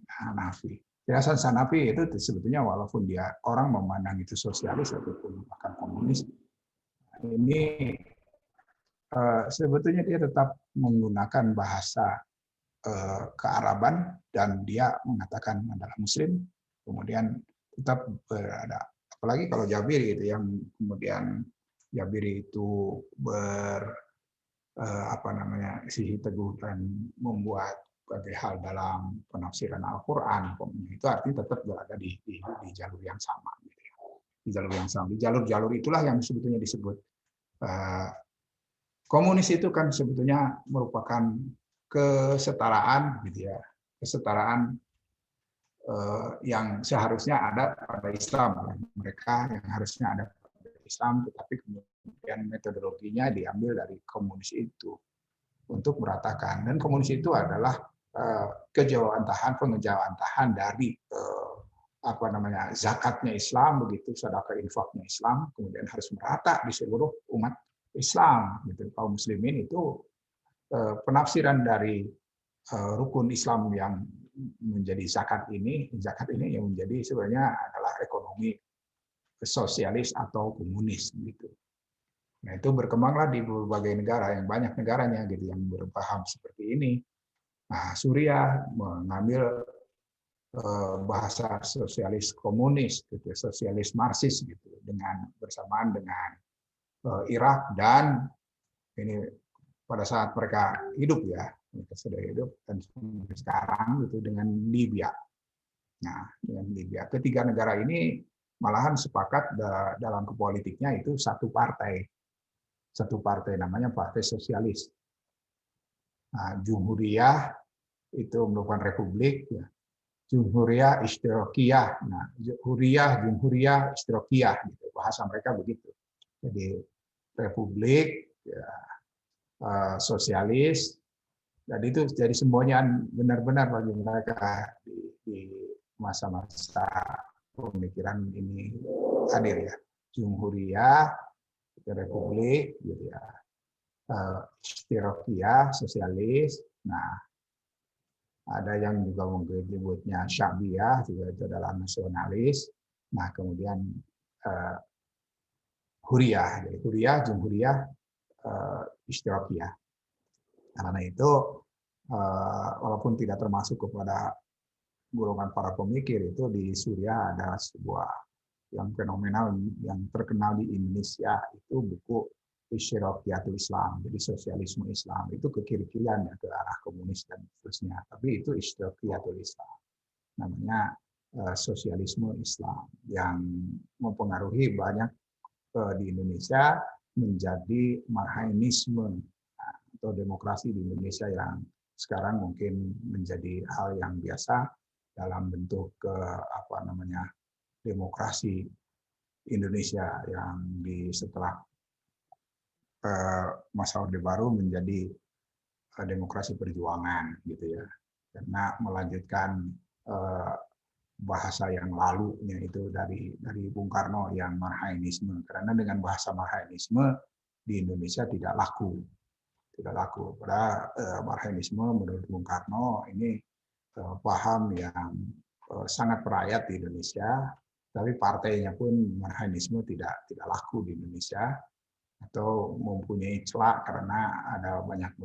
Hanafi. Yayasan Hanafi itu sebetulnya walaupun dia orang memandang itu sosialis ataupun bahkan komunis, ini sebetulnya dia tetap menggunakan bahasa kearaban dan dia mengatakan adalah Muslim, kemudian tetap berada. Apalagi kalau Jabiri itu yang kemudian Jabiri itu sih teguh dan membuat berbagai hal dalam penafsiran Al-Quran, itu artinya tetap berada di jalur yang sama. Gitu ya. Di jalur yang sama. Di jalur-jalur itulah yang sebetulnya disebut komunis itu kan sebetulnya merupakan kesetaraan, gitu ya, kesetaraan yang seharusnya ada pada Islam. Mereka yang harusnya ada pada Islam, tetapi kemudian metodologinya diambil dari komunis itu untuk meratakan. Dan komunis itu adalah pengejawantahan dari zakatnya Islam, begitu, sedekah infaknya Islam, kemudian harus merata di seluruh umat Islam. Gitu. Kaum muslimin itu penafsiran dari rukun Islam yang menjadi zakat ini yang menjadi sebenarnya adalah ekonomi sosialis atau komunis gitu. Nah, itu berkembanglah di berbagai negara, yang banyak negaranya gitu yang berpaham seperti ini. Nah, Suriah mengambil bahasa sosialis komunis, gitu, sosialis Marxis gitu, bersamaan dengan Irak, dan ini pada saat mereka hidup ya, mereka sudah hidup dan sekarang gitu dengan Libya. Nah, dengan Libya, ketiga negara ini malahan sepakat dalam kepolitiknya itu satu partai namanya Partai Sosialis. Nah, Jumhuriyah itu merupakan republik, ya. Jumhuriyah Ishtirakiyah. Nah, Jumhuriyah Ishtirakiyah gitu. Bahasa mereka begitu. Jadi republik, ya, sosialis, dan itu jadi semuanya benar-benar bagi mereka di masa-masa pemikiran ini hadir ya. Jumhuriyah, republik, gitu ya. Ishtirakiyah, sosialis. Nah, ada yang juga menyebutnya Syabiyah, juga itu adalah nasionalis. Nah, kemudian Huriyah, jadi Huriyah, Jumhuriyah, Ishtirakiyah. Karena itu, walaupun tidak termasuk kepada golongan para pemikir, itu di Suriah ada sebuah yang fenomenal, yang terkenal di Indonesia, itu buku Isyraqiyatul Islam, jadi sosialisme Islam, itu ke kiri-kirian ya, ke arah komunis dan seterusnya. Tapi itu Isyraqiyatul Islam, namanya sosialisme Islam, yang mempengaruhi banyak di Indonesia menjadi marhainisme atau demokrasi di Indonesia yang sekarang mungkin menjadi hal yang biasa dalam bentuk demokrasi Indonesia yang setelah masa Orde Baru menjadi demokrasi perjuangan gitu ya, karena melanjutkan bahasa yang lalunya itu dari Bung Karno yang marhainisme, karena dengan bahasa marhainisme di Indonesia tidak laku. Pada marhainisme menurut Bung Karno ini paham yang sangat berayat di Indonesia, tapi partainya pun marhainisme tidak laku di Indonesia, atau mempunyai celah karena ada banyak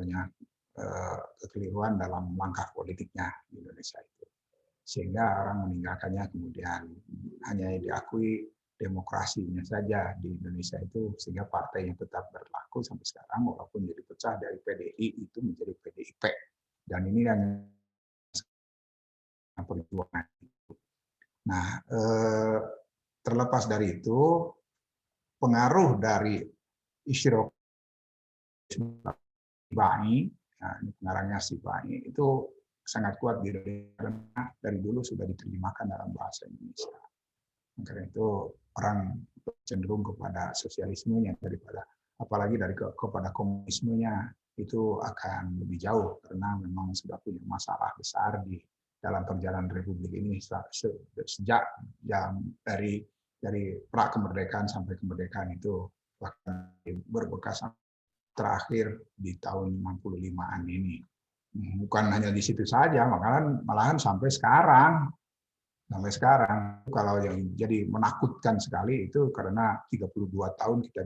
kekeliruan dalam langkah politiknya di Indonesia itu, sehingga orang meninggalkannya, kemudian hanya diakui demokrasinya saja di Indonesia itu, sehingga partainya tetap berlaku sampai sekarang walaupun jadi pecah dari PDI itu menjadi PDIP, dan ini yang perjuangan. Nah, terlepas dari itu, pengaruh dari Isyraqiyatul Sibai, nah, pengarangnya Sibai itu sangat kuat di Indonesia, karena dari dulu sudah diterjemahkan dalam bahasa Indonesia. Karena itu orang cenderung kepada sosialismenya daripada, apalagi kepada komunismenya, itu akan lebih jauh, karena memang sudah punya masalah besar di dalam perjalanan Republik ini sejak dari pra kemerdekaan sampai kemerdekaan itu, bahkan berbekas terakhir di tahun 65-an ini. Bukan hanya di situ saja, malahan sampai sekarang. Sampai sekarang, kalau yang jadi menakutkan sekali itu karena 32 tahun kita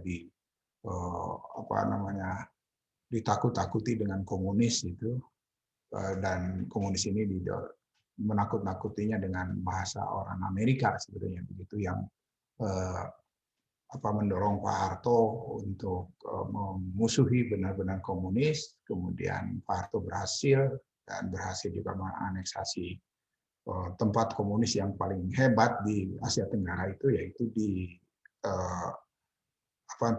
ditakut-takuti dengan komunis itu, dan komunis ini menakut-nakutinya dengan bahasa orang Amerika sebetulnya begitu, yang mendorong Pak Harto untuk memusuhi benar-benar komunis. Kemudian Pak Harto berhasil juga menganeksasi tempat komunis yang paling hebat di Asia Tenggara itu, yaitu di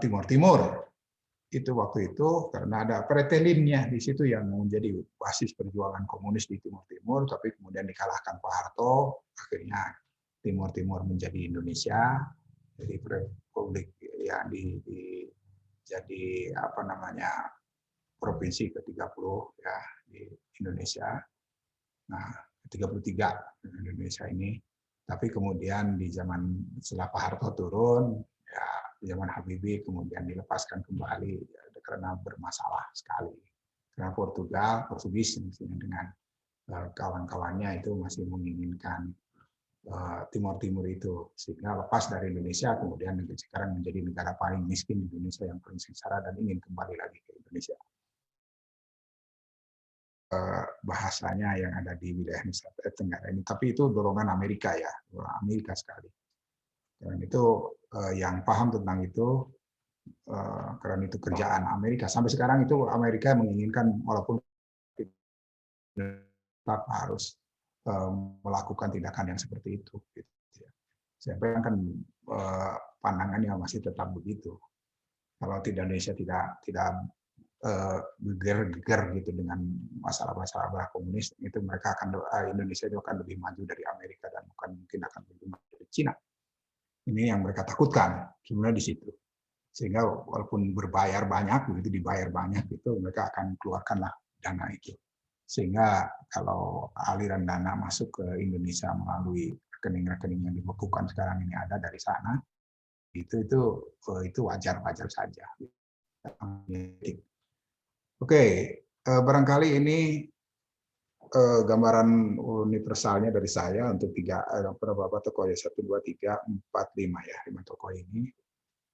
Timur Timur. Itu waktu itu karena ada Fretilin-nya di situ yang menjadi basis perjuangan komunis di Timur Timur, tapi kemudian dikalahkan Pak Harto, akhirnya Timur Timur menjadi Indonesia, jadi republik ya jadi provinsi ke-30 ya di Indonesia. Nah, 33 Indonesia ini. Tapi kemudian di zaman setelah Pak Harto turun, ya di zaman Habibie kemudian dilepaskan kembali ya, karena bermasalah sekali. Karena Portugis dengan kawan-kawannya itu masih menginginkan Timur Timur itu, sehingga lepas dari Indonesia, kemudian sekarang menjadi negara paling miskin di Indonesia, yang paling sengsara, dan ingin kembali lagi ke Indonesia. Bahasanya yang ada di wilayah Nusa Tenggara ini, tapi itu dorongan Amerika ya, Amerika sekali. Dan itu yang paham tentang itu, karena itu kerjaan Amerika. Sampai sekarang itu Amerika menginginkan walaupun tetap harus melakukan tindakan yang seperti itu. Saya bayangkan pandangannya masih tetap begitu. Kalau Indonesia tidak geger gitu dengan masalah-masalah komunis, itu Indonesia itu akan lebih maju dari Amerika dan mungkin akan lebih maju dari Cina. Ini yang mereka takutkan sebenarnya di situ. Sehingga walaupun berbayar banyak, begitu dibayar banyak itu mereka akan keluarkanlah dana itu. Sehingga kalau aliran dana masuk ke Indonesia melalui rekening-rekening yang dibekukan sekarang ini ada dari sana, itu wajar-wajar saja. Oke, barangkali ini gambaran universalnya dari saya untuk beberapa tokoh ya, 1, 2, 3, 4, 5 ya, 5 tokoh ini.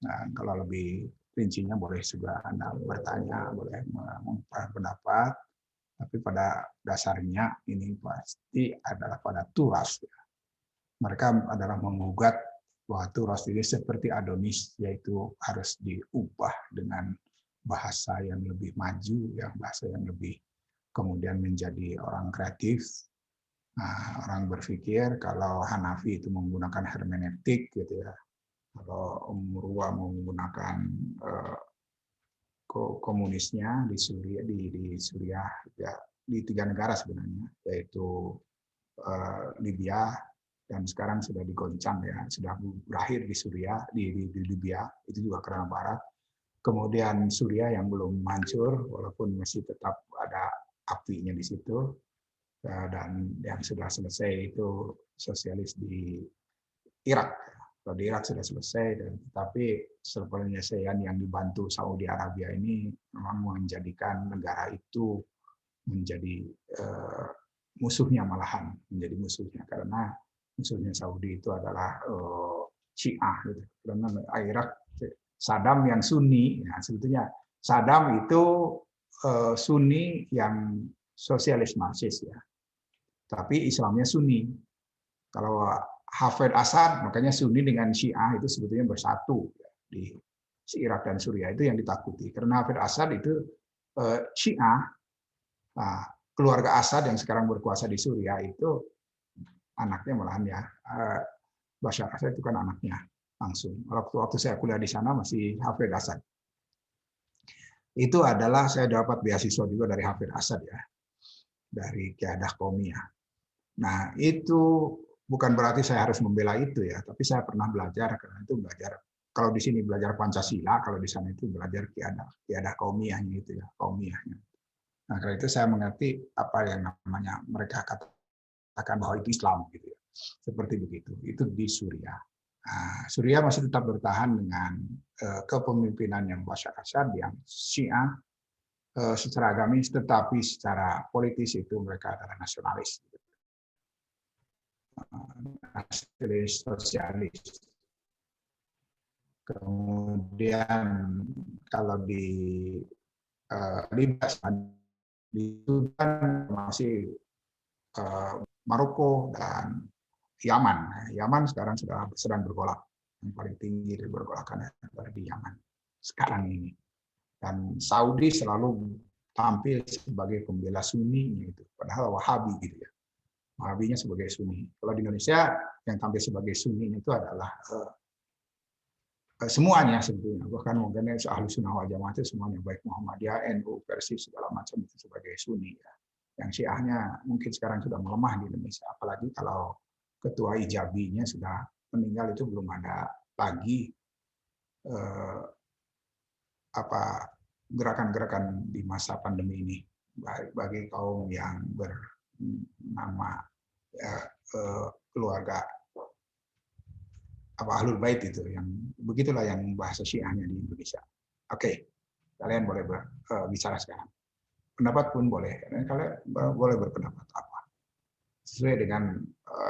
Nah, kalau lebih rincinya boleh juga Anda bertanya, boleh mengungkapkan pendapat, tapi pada dasarnya ini pasti adalah pada Turas. Mereka adalah menggugat bahwa Turas ini seperti Adonis, yaitu harus diubah dengan bahasa yang lebih maju, bahasa yang lebih kemudian menjadi orang kreatif. Nah, orang berpikir kalau Hanafi itu menggunakan hermeneutik gitu ya, kalau Murwa menggunakan komunisnya di Suriah ya, di 3 negara sebenarnya, yaitu Libya, dan sekarang sudah digoncang ya, sudah berakhir di Suriah, di Libya, itu juga karena Barat. Kemudian Suriah yang belum hancur, walaupun masih tetap ada apinya di situ, dan yang sudah selesai itu sosialis di Irak. Kalau di Irak sudah selesai, tetapi penyelesaian yang dibantu Saudi Arabia ini memang menjadikan negara itu menjadi musuhnya, malahan menjadi musuhnya, karena musuhnya Saudi itu adalah Syiah. Gitu. Karena Irak Saddam yang Sunni, ya, sebetulnya Saddam itu Sunni yang sosialis Marxis ya, tapi Islamnya Sunni. Kalau Hafid Assad, makanya Sunni dengan Syiah itu sebetulnya bersatu ya, di Irak dan Suriah, itu yang ditakuti. Karena Hafid Assad itu Syiah, nah, keluarga Assad yang sekarang berkuasa di Suriah itu anaknya malahan ya, Bashar Assad itu kan anaknya langsung. Waktu saya kuliah di sana masih Hafid Assad. Itu adalah saya dapat beasiswa juga dari Hafid Assad ya, dari Qiyadah Qaumiyah. Nah, itu bukan berarti saya harus membela itu ya, tapi saya pernah belajar, karena itu belajar, kalau di sini belajar Pancasila, kalau di sana itu belajar Qiyadah Qaumiyahnya itu ya, Qaumiyahnya. Nah, karena itu saya mengerti apa yang namanya mereka katakan bahwa itu Islam gitu ya. Seperti begitu. Itu di Suriah. Nah, Suriah masih tetap bertahan dengan kepemimpinan yang Bashar Assad yang Syiah, secara agamis, tetapi secara politis itu mereka adalah nasionalis, nasionalis sosialis. Kemudian kalau di Libya di Sudan masih Maroko dan Yaman. Yaman sekarang sedang bergolak, yang paling tinggi bergolakan adalah di Yaman sekarang ini. Dan Saudi selalu tampil sebagai pembela Sunni, gitu. Padahal Wahabi gitu ya. Wahabinya sebagai Sunni. Kalau di Indonesia yang tampil sebagai Sunni itu adalah semuanya sebetulnya, bahkan mungkin ahlu sunnah wal jamaah itu semuanya, baik Muhammadiyah, NU, Persis, segala macam itu sebagai Sunni ya. Yang Syiahnya mungkin sekarang sudah melemah di Indonesia, apalagi kalau ketua Ijabinya sudah meninggal, itu belum ada lagi gerakan-gerakan di masa pandemi ini bagi kaum yang bernama keluarga Ahlul Bait itu, yang begitulah yang bahasa Syiahnya di Indonesia. Oke, kalian boleh bicara sekarang. Pendapat pun boleh, kalian boleh berpendapat apa sesuai dengan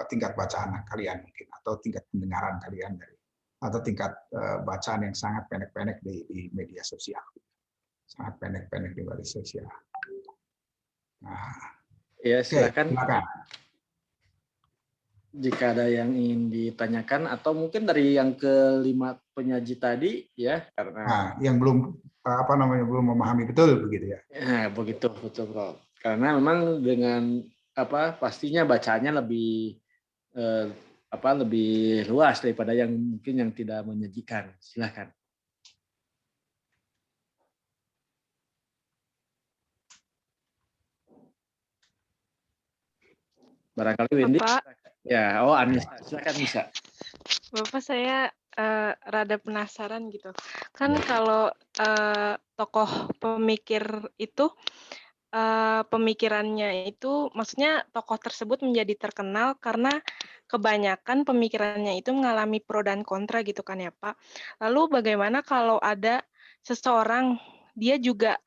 tingkat bacaan kalian mungkin, atau tingkat pendengaran kalian atau tingkat bacaan yang sangat pendek-pendek di media sosial, sangat pendek-pendek di media sosial. Nah, ya silakan. Silakan. Jika ada yang ingin ditanyakan, atau mungkin dari yang kelima penyaji tadi ya, karena yang belum belum memahami betul begitu ya. Ya, begitu betul Prof. Karena memang dengan pastinya bacaannya lebih lebih luas daripada yang mungkin yang tidak menyajikan. Silakan. Barangkali Windy. Ya, Anissa, silakan bisa. Bapak, saya rada penasaran gitu. Kan kalau tokoh pemikir itu pemikirannya itu, maksudnya tokoh tersebut menjadi terkenal karena kebanyakan pemikirannya itu mengalami pro dan kontra gitu kan ya Pak. Lalu bagaimana kalau ada seseorang dia juga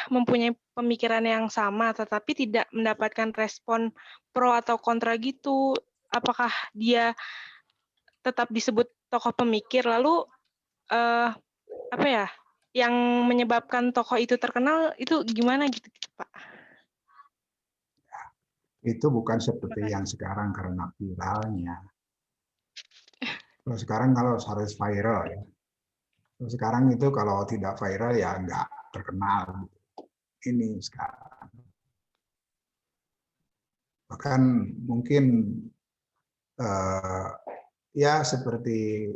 mempunyai pemikiran yang sama tetapi tidak mendapatkan respon pro atau kontra gitu, apakah dia tetap disebut tokoh pemikir? Lalu yang menyebabkan tokoh itu terkenal itu gimana gitu Pak? Itu bukan seperti yang sekarang karena viralnya. Kalau sekarang harus viral ya. Kalau sekarang itu kalau tidak viral ya nggak terkenal. Ini sekarang. Bahkan mungkin ya seperti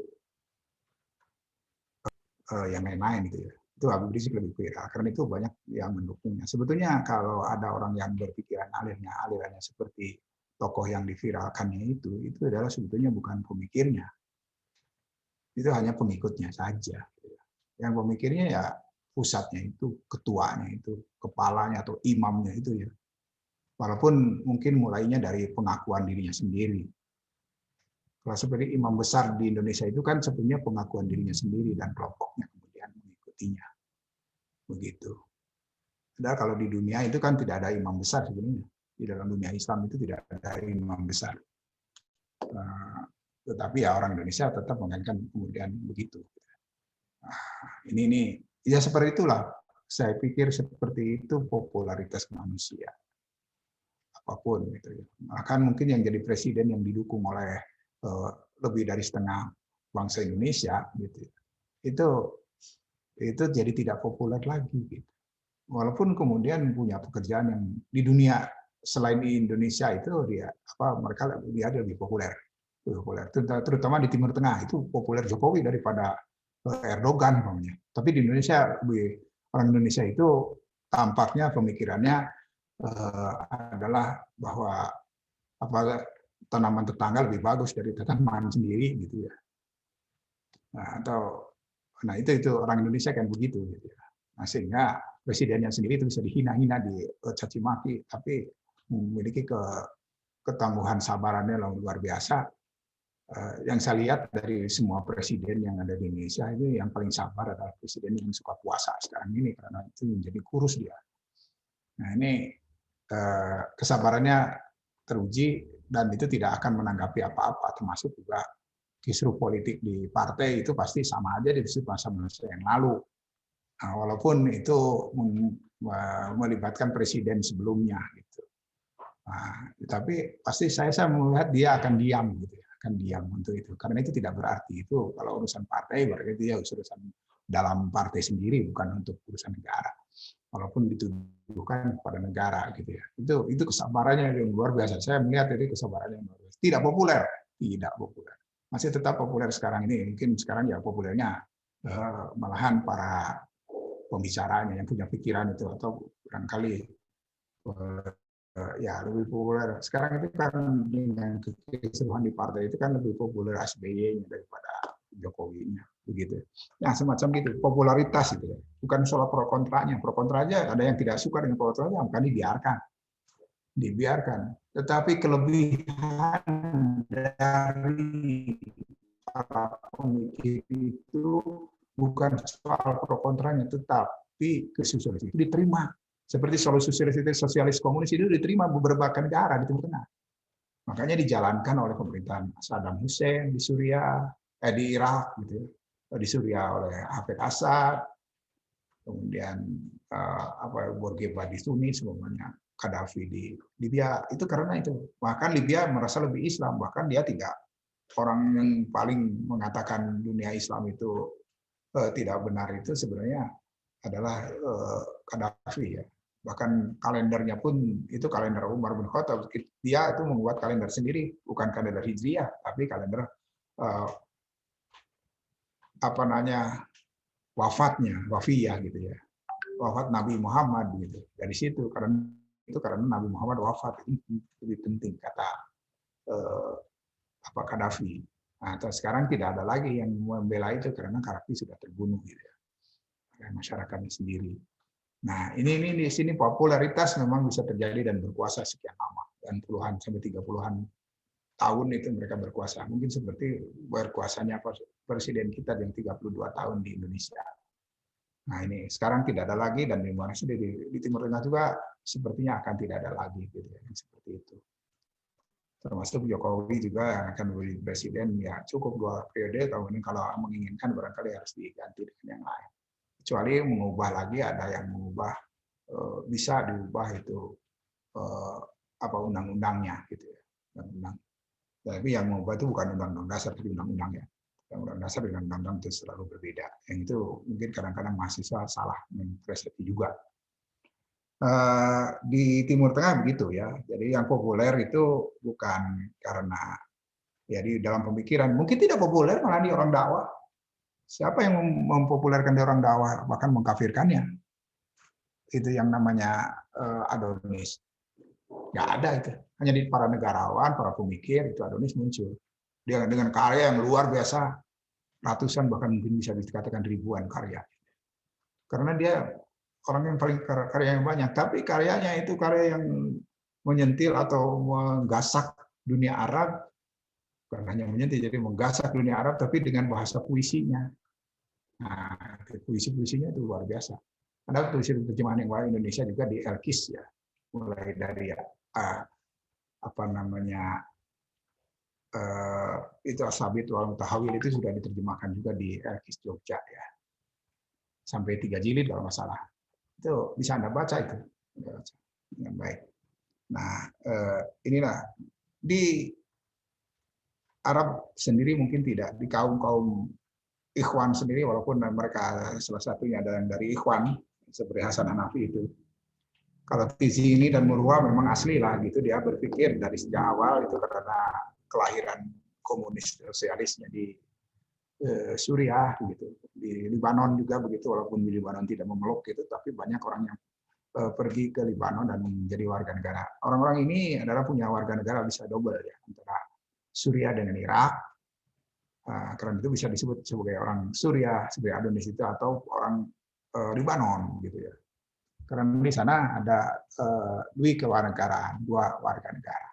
yang lain-lain gitu ya. Itu Habib Rizik lebih viral karena itu banyak yang mendukungnya. Sebetulnya kalau ada orang yang berpikiran alirannya seperti tokoh yang diviralkannya itu adalah sebetulnya bukan pemikirnya. Itu hanya pengikutnya saja. Yang pemikirnya ya pusatnya itu, ketuanya itu, kepalanya atau imamnya itu ya. Walaupun mungkin mulainya dari pengakuan dirinya sendiri. Kalau seperti imam besar di Indonesia itu kan sebenarnya pengakuan dirinya sendiri dan kelompoknya kemudian mengikutinya. Begitu. Padahal kalau di dunia itu kan tidak ada imam besar sebenarnya. Di dalam dunia Islam itu tidak ada imam besar. Tetapi ya orang Indonesia tetap menganggap kemudian begitu. Ini ya seperti itulah. Saya pikir seperti itu popularitas manusia. Apapun gitu ya. Bahkan mungkin yang jadi presiden yang didukung oleh lebih dari setengah bangsa Indonesia gitu. Itu jadi tidak populer lagi gitu. Walaupun kemudian punya pekerjaan yang di dunia selain di Indonesia itu mereka lebih populer. Terutama di Timur Tengah itu populer Jokowi daripada Erdogan namanya. Tapi di Indonesia orang Indonesia itu tampaknya pemikirannya adalah bahwa tanaman tetangga lebih bagus dari tanaman sendiri gitu ya. Nah itu orang Indonesia kan begitu gitu ya. Nah, sehingga presidennya sendiri itu bisa dihina-hina, dicaci maki, tapi memiliki ketangguhan sabarannya luar biasa. Yang saya lihat dari semua presiden yang ada di Indonesia itu yang paling sabar adalah presiden yang suka puasa sekarang ini, karena itu menjadi kurus dia. Nah ini kesabarannya teruji dan itu tidak akan menanggapi apa-apa, termasuk juga kisruh politik di partai itu pasti sama aja di masa-masa yang lalu. Nah, walaupun itu melibatkan presiden sebelumnya gitu. Nah, tapi pasti saya melihat dia akan diam gitu ya, akan diam untuk itu. Karena itu tidak berarti itu kalau urusan partai berarti dia urusan dalam partai sendiri, bukan untuk urusan negara. Walaupun dituduhkan kepada negara gitu ya. Itu kesabarannya yang luar biasa. Saya melihat itu kesabarannya yang luar biasa. Tidak populer, tidak populer. Masih tetap populer sekarang ini. Mungkin sekarang ya populernya malahan para pembicaranya yang punya pikiran itu, atau barangkali ya lebih populer. Sekarang itu kan dengan keseluruhan di partai itu kan lebih populer SBY-nya daripada Jokowi-nya, begitu. Nah, semacam gitu, popularitas itu. Bukan soal pro kontranya. Pro kontranya ada yang tidak suka dengan pro kontranya, bukan dibiarkan. Tetapi kelebihan dari para pemikir itu bukan soal pro kontranya, tetapi kesosialis itu diterima. Seperti sosialis komunis itu diterima beberapa negara di Timur Tengah. Makanya dijalankan oleh pemerintahan Saddam Hussein di Suriah, di Irak, gitu, di Suriah oleh Hafez Assad, kemudian Bourguiba di Tunis, semuanya Gaddafi di Libya. Itu karena itu. Bahkan Libya merasa lebih Islam, bahkan dia tidak, orang yang paling mengatakan dunia Islam itu tidak benar itu sebenarnya adalah Gaddafi ya. Bahkan kalendernya pun itu kalender Umar bin Khattab. Dia itu membuat kalender sendiri, bukan kalender Hijriah, tapi kalender wafatnya, wafiyah gitu ya. Wafat Nabi Muhammad gitu. Dari situ karena Nabi Muhammad wafat, ini lebih penting kata Gaddafi. Nah, sekarang tidak ada lagi yang membela itu karena Gaddafi sudah terbunuh gitu ya. Oleh masyarakatnya sendiri. Nah, ini di sini popularitas memang bisa terjadi dan berkuasa sekian lama, dan puluhan sampai 30-an tahun itu mereka berkuasa. Mungkin seperti berkuasanya presiden kita yang 32 tahun di Indonesia. Nah, ini sekarang tidak ada lagi, dan di mana di Timur Tengah juga sepertinya akan tidak ada lagi gitu ya, seperti itu. Termasuk Jokowi juga yang akan menjadi presiden ya cukup 2 periode, kemudian kalau menginginkan barangkali harus diganti dengan yang lain. Kecuali mengubah lagi, ada yang mengubah, bisa diubah itu undang-undangnya gitu ya, undang-undang. Tapi yang mengubah itu bukan undang-undang dasar, tapi undang-undang ya. Undang-undang dasar dengan undang-undang itu selalu berbeda. Yang itu mungkin kadang-kadang mahasiswa salah mempersepsi juga. Di Timur Tengah begitu ya. Jadi yang populer itu bukan karena ya di dalam pemikiran, mungkin tidak populer malah di orang dakwah. Siapa yang mempopulerkan orang dakwah, bahkan mengkafirkannya? Itu yang namanya Adonis. Nggak ada itu. Hanya di para negarawan, para pemikir, itu Adonis muncul. Dia dengan karya yang luar biasa, ratusan bahkan mungkin bisa dikatakan ribuan karya. Karena dia orang yang paling karya yang banyak, tapi karyanya itu karya yang menyentil atau menggasak dunia Arab. Bukan hanya menyentil, jadi menggasak dunia Arab, tapi dengan bahasa puisinya. Nah, puisi-puisinya itu luar biasa. Ada tulisan terjemahan yang lain Indonesia juga di Elkis ya, mulai dari itu As-Sabit wal Mutahawil itu sudah diterjemahkan juga di Elkis Jogja ya, sampai 3 jilid kalau nggak salah. Itu bisa Anda baca itu dengan baik. Nah, inilah di Arab sendiri mungkin tidak, di kaum Ikhwan sendiri, walaupun mereka salah satunya ada yang dari Ikhwan seperti Hasan Hanafi itu. Kalau Tizini dan Murwa memang asli lah gitu, dia berpikir dari sejak awal itu karena kelahiran komunis sosialisnya di Suriah gitu, di Libanon juga begitu, walaupun di Libanon tidak memeluk gitu, tapi banyak orang yang pergi ke Libanon dan menjadi warga negara. Orang-orang ini adalah punya warga negara bisa double ya, antara Suriah dengan Irak. Karena itu bisa disebut sebagai orang Suriah, sebagai Adonis itu, atau orang Libanon gitu ya. Karena di sana ada dua warga negara.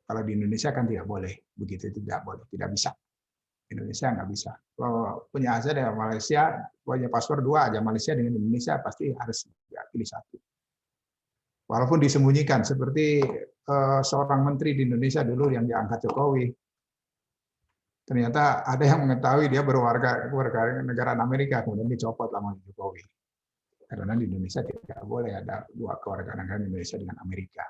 Kalau di Indonesia kan tidak boleh, begitu tidak boleh, tidak bisa. Indonesia nggak bisa. Kalau punya aset dengan Malaysia, punya paspor 2 aja, Malaysia dengan Indonesia pasti harus ya, pilih 1. Walaupun disembunyikan, seperti seorang menteri di Indonesia dulu yang diangkat Jokowi. Ternyata ada yang mengetahui dia berwarga negara Amerika, kemudian dicopot lama Jokowi. Karena di Indonesia tidak boleh ada 2 kewarganegaraan Indonesia dengan Amerika.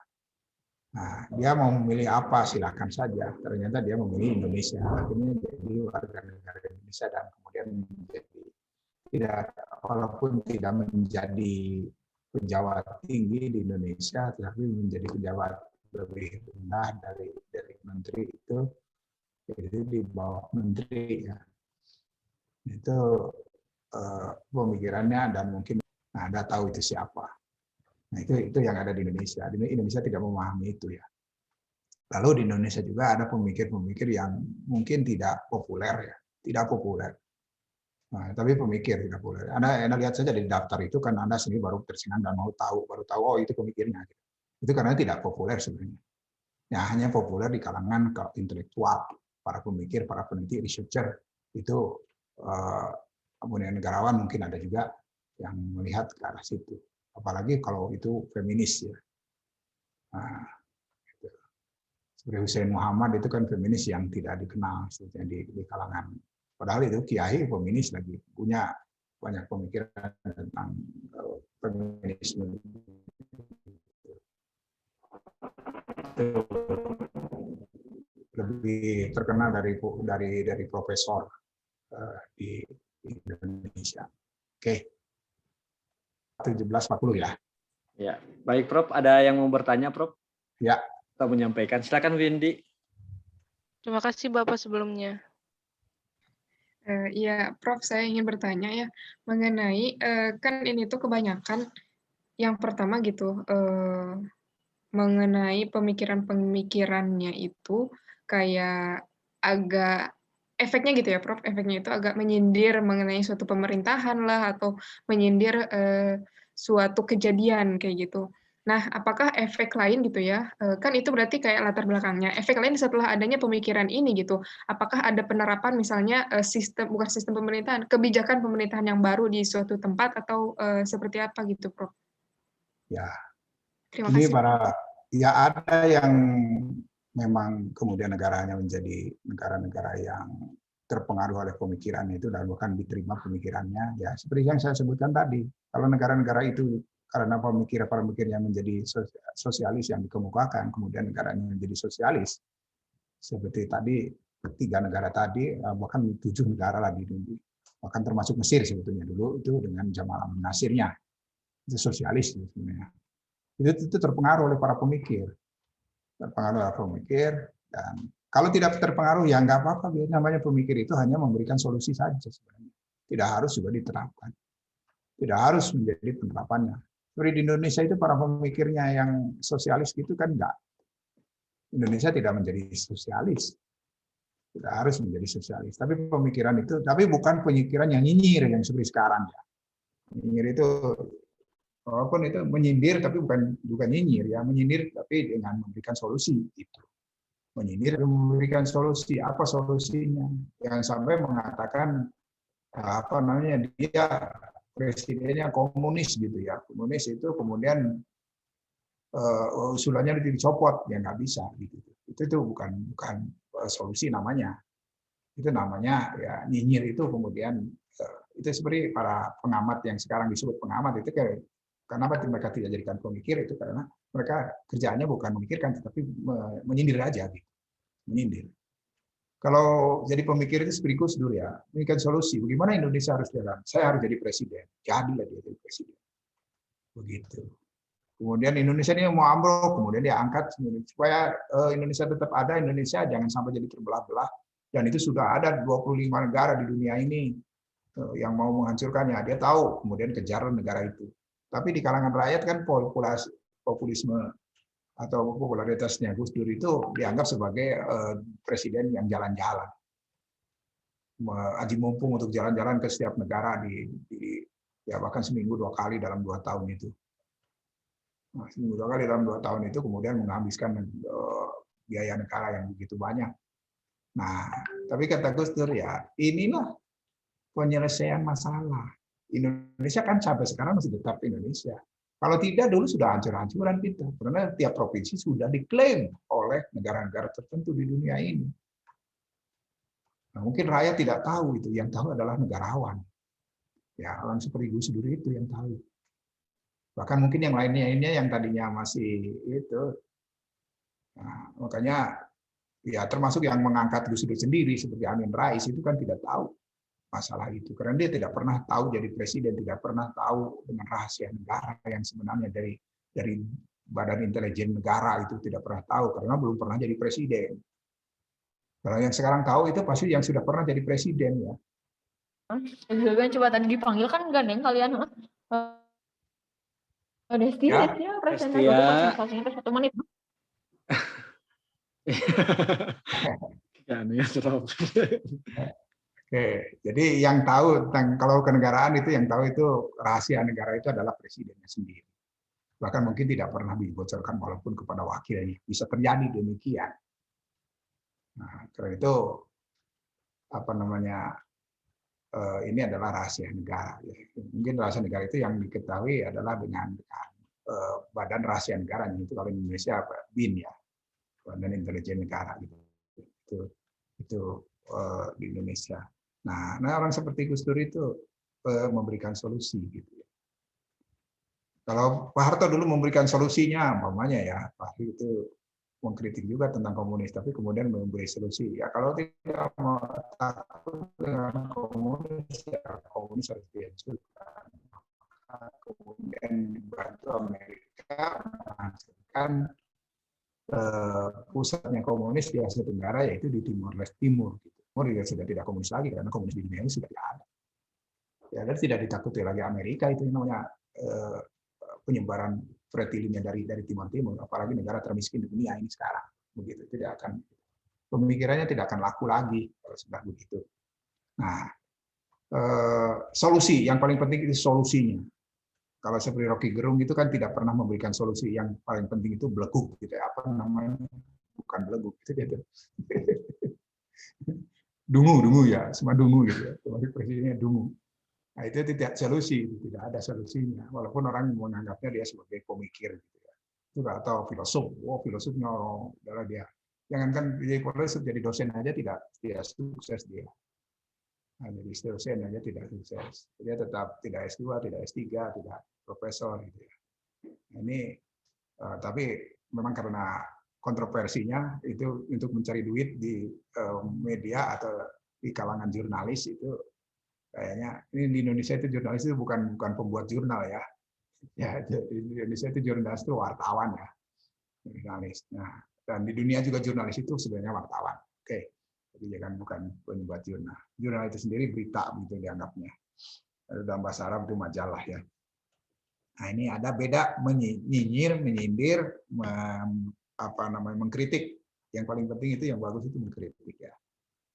Nah, dia mau memilih apa silakan saja. Ternyata dia memilih Indonesia. Akhirnya jadi warga negara Indonesia dan kemudian menjadi walaupun tidak menjadi pejabat tinggi di Indonesia, tapi menjadi pejabat lebih rendah dari menteri itu di bawah menteri ya. Itu pemikirannya dan mungkin Anda tahu itu siapa. Nah, itu yang ada di Indonesia. Di Indonesia tidak memahami itu ya. Lalu di Indonesia juga ada pemikir-pemikir yang mungkin tidak populer ya, tidak populer. Nah, tapi pemikir tidak populer. Anda lihat saja di daftar itu kan Anda sendiri baru tersengang dan baru tahu oh itu pemikirnya. Itu karena tidak populer sebenarnya. Ya hanya populer di kalangan intelektual, para pemikir, para peneliti, researcher itu kemudian negarawan mungkin ada juga yang melihat ke arah situ. Apalagi kalau itu feminis ya. Nah, gitu. Seperti Hussein Muhammad itu kan feminis yang tidak dikenal sebetulnya di kalangan. Padahal itu kiai feminis lagi punya banyak pemikiran tentang feminisme. Lebih terkenal dari profesor di Indonesia. Oke. 17.40 ya. Ya, baik Prof. Ada yang mau bertanya, Prof? Ya. Atau menyampaikan? Silakan Windy. Terima kasih Bapak sebelumnya. Ya, Prof, saya ingin bertanya ya mengenai kan ini tuh kebanyakan yang pertama gitu mengenai pemikiran-pemikirannya itu kayak agak efeknya gitu ya, Prof. Efeknya itu agak menyindir mengenai suatu pemerintahan lah atau menyindir suatu kejadian kayak gitu. Nah, apakah efek lain gitu ya? Kan itu berarti kayak latar belakangnya. Efek lain setelah adanya pemikiran ini gitu. Apakah ada penerapan misalnya bukan sistem pemerintahan, kebijakan pemerintahan yang baru di suatu tempat atau seperti apa gitu, Prof? Ya. Terima Ini kasih. ya ada yang memang kemudian negaranya menjadi negara-negara yang terpengaruh oleh pemikiran itu dan bukan diterima pemikirannya. Ya seperti yang saya sebutkan tadi, kalau negara-negara itu karena pemikir-pemikir yang menjadi sosialis yang dikemukakan, kemudian negaranya menjadi sosialis. Seperti tadi 3 negara tadi, bahkan 7 negara lagi, bahkan termasuk Mesir sebetulnya dulu itu dengan Jamal Abdel Nasirnya itu sosialis sebenarnya. Itu terpengaruh oleh para pemikir, dan kalau tidak terpengaruh ya nggak apa-apa. Namanya pemikir itu hanya memberikan solusi saja sebenarnya, tidak harus juga diterapkan, tidak harus menjadi penerapannya. Seperti di Indonesia itu para pemikirnya yang sosialis gitu kan enggak. Indonesia tidak menjadi sosialis, tidak harus menjadi sosialis. Tapi pemikiran itu, tapi bukan pemikiran yang nyinyir yang seperti sekarang ya. Nyinyir itu walaupun itu menyindir tapi bukan nyinyir ya, menyindir tapi dengan memberikan solusi itu. Menyindir dan memberikan solusi. Apa solusinya? Jangan sampai mengatakan dia presidennya komunis gitu ya. Komunis itu kemudian usulannya dicopot, ya nggak bisa gitu. Itu bukan solusi namanya. Itu namanya ya nyinyir itu kemudian itu seperti para pengamat yang sekarang disebut pengamat itu kenapa mereka tidak jadikan pemikir itu karena mereka kerjaannya bukan memikirkan tetapi menyindir aja gitu. Menyindir. Kalau jadi pemikir itu seperti Gus Dur ya, memberikan solusi. Bagaimana Indonesia harus jalan? Saya harus jadi presiden. Jadilah dia jadi presiden. Begitu. Kemudian Indonesia ini mau ambruk, kemudian dia angkat supaya Indonesia tetap ada, Indonesia jangan sampai jadi terbelah-belah. Dan itu sudah ada 25 negara di dunia ini yang mau menghancurkannya. Dia tahu, kemudian kejar negara itu. Tapi di kalangan rakyat kan populisme atau popularitasnya Gus Dur itu dianggap sebagai presiden yang jalan-jalan. Aji mumpung untuk jalan-jalan ke setiap negara ya bahkan seminggu 2 kali dalam 2 tahun itu. Seminggu 2 kali dalam 2 tahun itu kemudian menghabiskan biaya negara yang begitu banyak. Nah, tapi kata Gus Dur ya, inilah penyelesaian masalah. Indonesia kan sampai sekarang masih tetap Indonesia. Kalau tidak, dulu sudah hancur-hancuran kita. Karena tiap provinsi sudah diklaim oleh negara-negara tertentu di dunia ini. Nah, mungkin rakyat tidak tahu itu. Yang tahu adalah negarawan. Ya, orang seperti Gus Dur itu yang tahu. Bahkan mungkin yang lainnya yang tadinya masih itu. Nah, makanya ya termasuk yang mengangkat Gus Dur sendiri seperti Amin Rais itu kan tidak tahu masalah itu karena dia tidak pernah tahu jadi presiden, tidak pernah tahu dengan rahasia negara yang sebenarnya dari Badan Intelijen Negara itu tidak pernah tahu karena belum pernah jadi presiden. Kalau yang sekarang tahu itu pasti yang sudah pernah jadi presiden ya. Coba tadi dipanggil kan gandeng kalian. Destia, Ya, presentasinya 1 menit. Ya, nih, Oke, jadi yang tahu tentang kalau kenegaraan itu yang tahu itu rahasia negara itu adalah presidennya sendiri. Bahkan mungkin tidak pernah dibocorkan walaupun kepada wakilnya. Bisa terjadi demikian. Nah, karena itu apa namanya ini adalah rahasia negara. Mungkin rahasia negara itu yang diketahui adalah dengan Badan Rahasia Negara, itu kalau Indonesia BIN ya, Badan Intelijen Negara gitu. Itu di Indonesia. Nah, orang seperti Gus Dur itu memberikan solusi gitu ya. Kalau Pak Harto dulu memberikan solusinya, umpamanya ya, Pak Harto itu mengkritik juga tentang komunis, tapi kemudian memberi solusi. Ya kalau tidak mau takut dengan komunis, ya komunis harus dihancurkan. Kemudian dibantu Amerika menghancurkan pusatnya komunis di Asia Tenggara, yaitu di Timur Leste Timur. Timur juga sudah tidak komunis lagi karena komunis di dunia ini sudah tidak ada. Ya, dan tidak ditakuti lagi Amerika, itu namanya penyebaran fertility-nya dari Timur Timur, apalagi negara termiskin di dunia ini sekarang. Begitu tidak akan, pemikirannya tidak akan laku lagi kalau sudah begitu. Nah, solusi yang paling penting itu solusinya. Kalau seperti Rocky Gerung itu kan tidak pernah memberikan solusi, yang paling penting itu beleguk gitu ya. Apa namanya? Bukan beleguk itu dia. Dungu ya, semua dungu gitu ya. Termasuk presidennya dungu. Nah, itu tidak solusi, tidak ada solusinya. Walaupun orang menganggapnya dia sebagai pemikir gitu ya. Itu atau filosof. Filosofnya adalah dia. Jangankan jadi filosof, jadi dosen aja tidak sukses dia. Nah, jadi dosen aja tidak sukses. Dia tetap tidak S2, tidak S3, tidak profesor gitu ya. Ini tapi memang karena kontroversinya itu untuk mencari duit di media atau di kalangan jurnalis itu kayaknya ini di Indonesia itu jurnalis itu bukan pembuat jurnal ya. Ya, di Indonesia itu jurnalis itu wartawan ya. Jurnalis. Nah, dan di dunia juga jurnalis itu sebenarnya wartawan. Oke. Jadi jangan bukan pembuat jurnal. Jurnal itu sendiri berita begitu dianggapnya. Dalam bahasa Arab itu majalah ya. Nah, ini ada beda menyinyir, menyindir, mengkritik. Yang paling penting itu yang bagus itu mengkritik ya.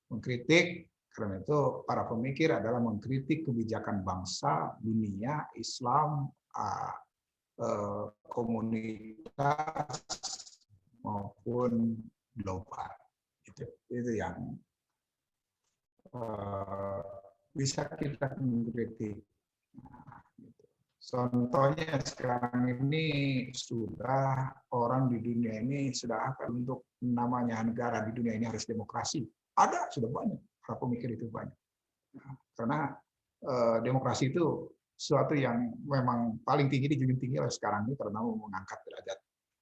Mengkritik karena itu para pemikir adalah mengkritik kebijakan bangsa, dunia, Islam, komunitas maupun global. Itu yang bisa kita mengkritik. Nah, gitu. Contohnya sekarang ini sudah orang di dunia ini sudah akan untuk namanya negara di dunia ini harus demokrasi. Ada, sudah banyak. Para pemikir itu banyak. Nah, karena demokrasi itu sesuatu yang memang paling tinggi dijunjung tinggi oleh sekarang ini karena mengangkat derajat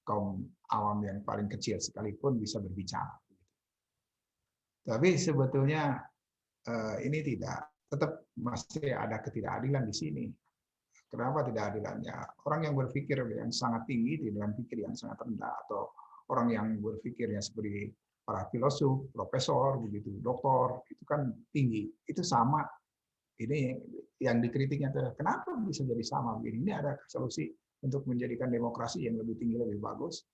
kaum awam yang paling kecil sekalipun bisa berbicara. Tapi sebetulnya ini tetap masih ada ketidakadilan di sini. Kenapa tidak adilannya? Orang yang berpikir yang sangat tinggi dengan pikir yang sangat rendah, atau orang yang berpikirnya seperti para filosof, profesor, begitu, doktor, itu kan tinggi. Itu sama. Ini yang dikritiknya, kenapa bisa jadi sama begini? Ini ada solusi untuk menjadikan demokrasi yang lebih tinggi, lebih bagus.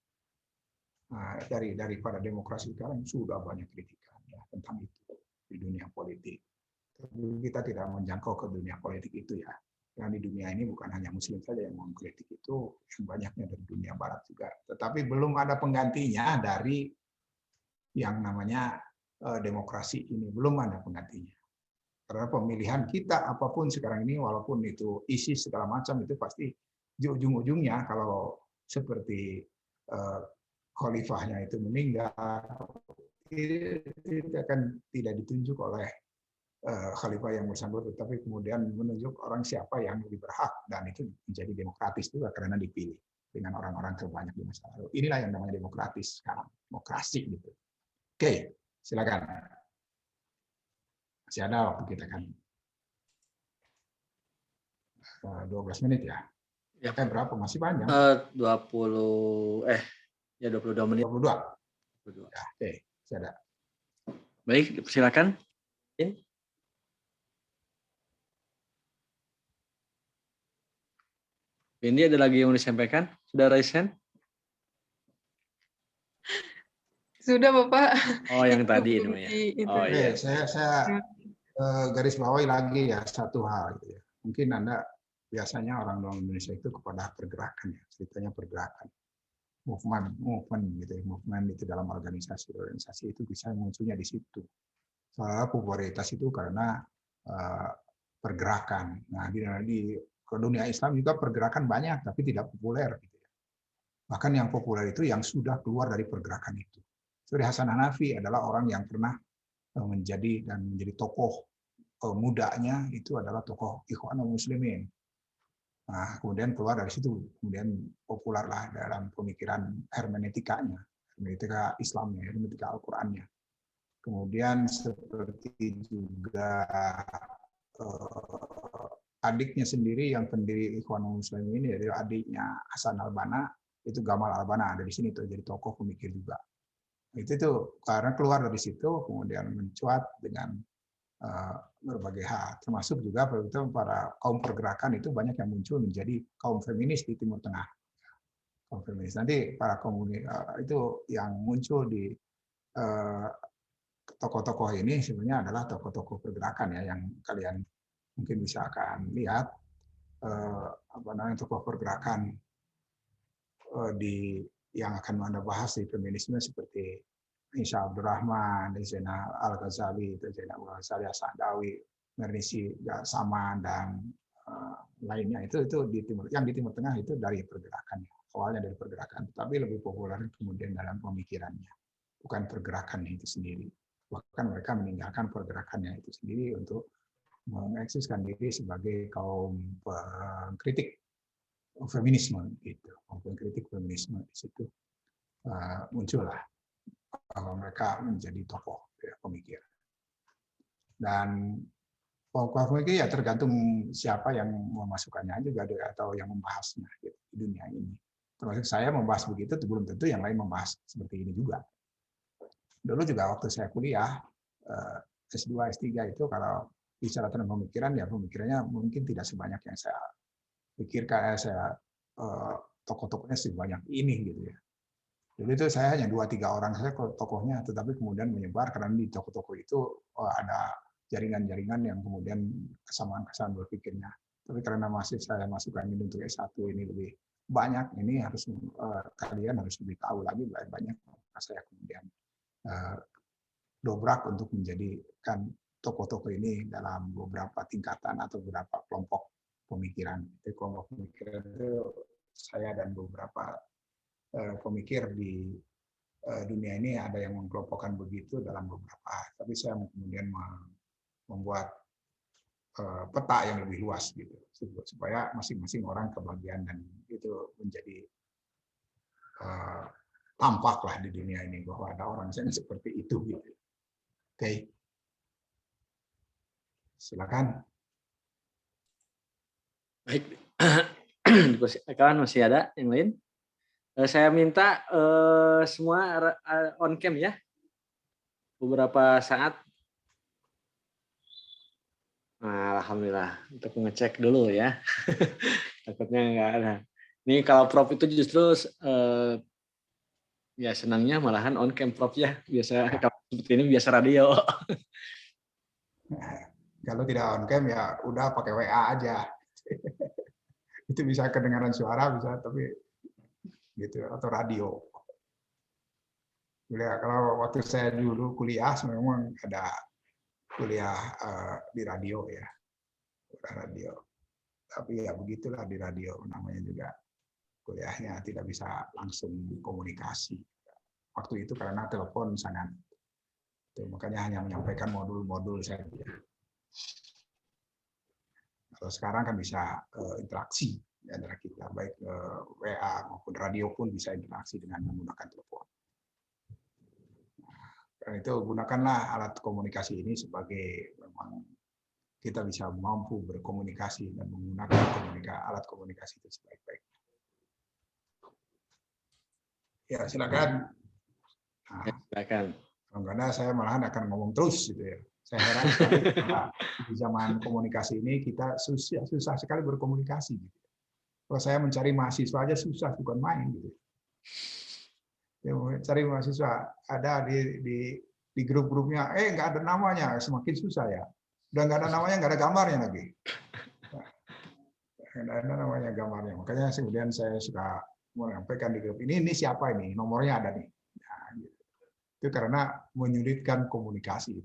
Nah, daripada demokrasi sekarang sudah banyak kritikan ya, tentang itu di dunia politik. Tapi kita tidak menjangkau ke dunia politik itu ya. Karena di dunia ini bukan hanya Muslim saja yang mengkritik itu, yang banyaknya dari dunia Barat juga. Tetapi belum ada penggantinya dari yang namanya demokrasi ini. Belum ada penggantinya. Karena pemilihan kita apapun sekarang ini, walaupun itu ISIS segala macam, itu pasti di ujung-ujungnya kalau seperti khalifahnya itu meninggal, itu akan tidak ditunjuk oleh khalifah yang bersangkutan, tetapi kemudian menunjuk orang siapa yang lebih berhak, dan itu menjadi demokratis juga karena dipilih dengan orang-orang terbanyak di masa lalu. Inilah yang namanya demokratis sekarang, demokrasi gitu. Oke, silakan. Masih ada waktu kita kan 12 menit ya. Ya, berapa? Masih panjang. 22 menit. 22. Ya, oke, masih ada. Baik, silakan. Ini ada lagi yang mau disampaikan? Sudah raise hand? Sudah Bapak. Oh, yang tadi ini ya. Oh iya. Saya garis bawahi lagi ya satu hal gitu ya. Mungkin Anda biasanya orang Indonesia itu kepada pergerakan ya, ceritanya pergerakan. Movement gitu ya. Movement itu dalam organisasi itu bisa munculnya di situ. Soalnya popularitas itu karena pergerakan. Nah, di dunia Islam juga pergerakan banyak, tapi tidak populer. Gitu ya. Bahkan yang populer itu yang sudah keluar dari pergerakan itu. Jadi Hasan Hanafi adalah orang yang pernah menjadi tokoh mudanya itu adalah tokoh Ikhwanul Muslimin. Nah, kemudian keluar dari situ, kemudian populerlah dalam pemikiran hermeneutikanya, hermeneutika Islamnya, hermeneutika Al-Qur'annya. Kemudian seperti juga adiknya sendiri yang pendiri Ikhwanul Muslimin ini, yaitu adiknya Hasan Al-Banna, itu Gamal Al-Banna, ada di sini tuh jadi tokoh pemikir juga. Itu tuh karena keluar dari situ kemudian mencuat dengan berbagai hal, termasuk juga para kaum pergerakan itu banyak yang muncul menjadi kaum feminis di Timur Tengah. Kaum feminis nanti para komunis itu yang muncul di tokoh-tokoh ini sebenarnya adalah tokoh-tokoh pergerakan ya, yang kalian mungkin bisa akan lihat tokoh pergerakan yang akan Anda bahas di feminisme seperti Isha Abdurrahman, Zainal Al-Ghazali, Zainal Al-Ghazali, As-Sa'dawi, Mernisi Saman, dan lainnya itu di Timur Tengah itu dari pergerakan, awalnya dari pergerakan, tapi lebih populer kemudian dalam pemikirannya, bukan pergerakannya itu sendiri. Bahkan mereka meninggalkan pergerakannya itu sendiri untuk mengeksiskan diri sebagai kaum kritik feminisme gitu, kaum kritik feminisme di situ muncullah mereka menjadi tokoh ya, pemikir. Dan tokoh pemikir ya tergantung siapa yang memasukkannya juga atau yang membahasnya gitu, di dunia ini. Termasuk saya membahas begitu, belum tentu yang lain membahas seperti ini juga. Dulu juga waktu saya kuliah S2, S3 itu kalau bicara tentang pemikiran, ya pemikirannya mungkin tidak sebanyak yang saya pikirkan, tokoh-tokohnya sebanyak ini gitu ya. Dulu itu saya hanya 2-3 orang saja tokohnya, tetapi kemudian menyebar karena di tokoh-tokoh itu ada jaringan-jaringan yang kemudian kesamaan-kesamaan berpikirnya. Tapi karena masih saya masukkan ini untuk S1 ini lebih banyak, ini harus kalian harus lebih tahu lagi banyak. Saya kemudian dobrak untuk menjadikan tokoh-tokoh ini dalam beberapa tingkatan atau beberapa kelompok pemikiran. Jadi kelompok pemikiran itu saya dan beberapa pemikir di dunia ini ada yang mengkelompokkan begitu dalam beberapa, tapi saya kemudian membuat peta yang lebih luas gitu, supaya masing-masing orang kebagian dan itu menjadi tampaklah di dunia ini bahwa ada orang yang seperti itu gitu. Oke. Silakan. Baik. Kawan masih ada yang lain? Saya minta semua on cam ya. Beberapa saat. Nah, alhamdulillah. Untuk mengecek dulu ya. Takutnya nggak ada. Ini kalau Prof itu justru ya senangnya malahan on cam Prof ya. Biasa kalau seperti ini biasa radio. Kalau tidak on cam ya udah pakai WA aja. Itu bisa kedengaran suara bisa, tapi gitu, atau radio. Kalau waktu saya dulu kuliah, memang ada kuliah di radio ya, radio. Tapi ya begitulah di radio, namanya juga kuliahnya tidak bisa langsung komunikasi. Waktu itu karena telepon sangat, makanya hanya menyampaikan modul-modul saja. Kalau sekarang kan bisa interaksi di antara kita, baik WA maupun radio pun bisa interaksi dengan menggunakan telepon. Karena itu gunakanlah alat komunikasi ini sebagai memang kita bisa mampu berkomunikasi dan menggunakan alat komunikasi itu sebaik-baiknya. Ya, silakan. Nah, Silakan. Karena saya malahan akan ngomong terus gitu ya. Saya heran di zaman komunikasi ini kita susah sekali berkomunikasi. Gitu. Kalau saya mencari mahasiswa aja susah, bukan main gitu. Ya, cari mahasiswa ada di grup-grupnya, nggak ada namanya, semakin susah ya. Udah nggak ada namanya, nggak ada gambarnya lagi. Nggak ada namanya, gambarnya. Makanya kemudian saya suka menyampaikan di grup ini siapa ini, nomornya ada nih. Nah, gitu. Itu karena menyulitkan komunikasi.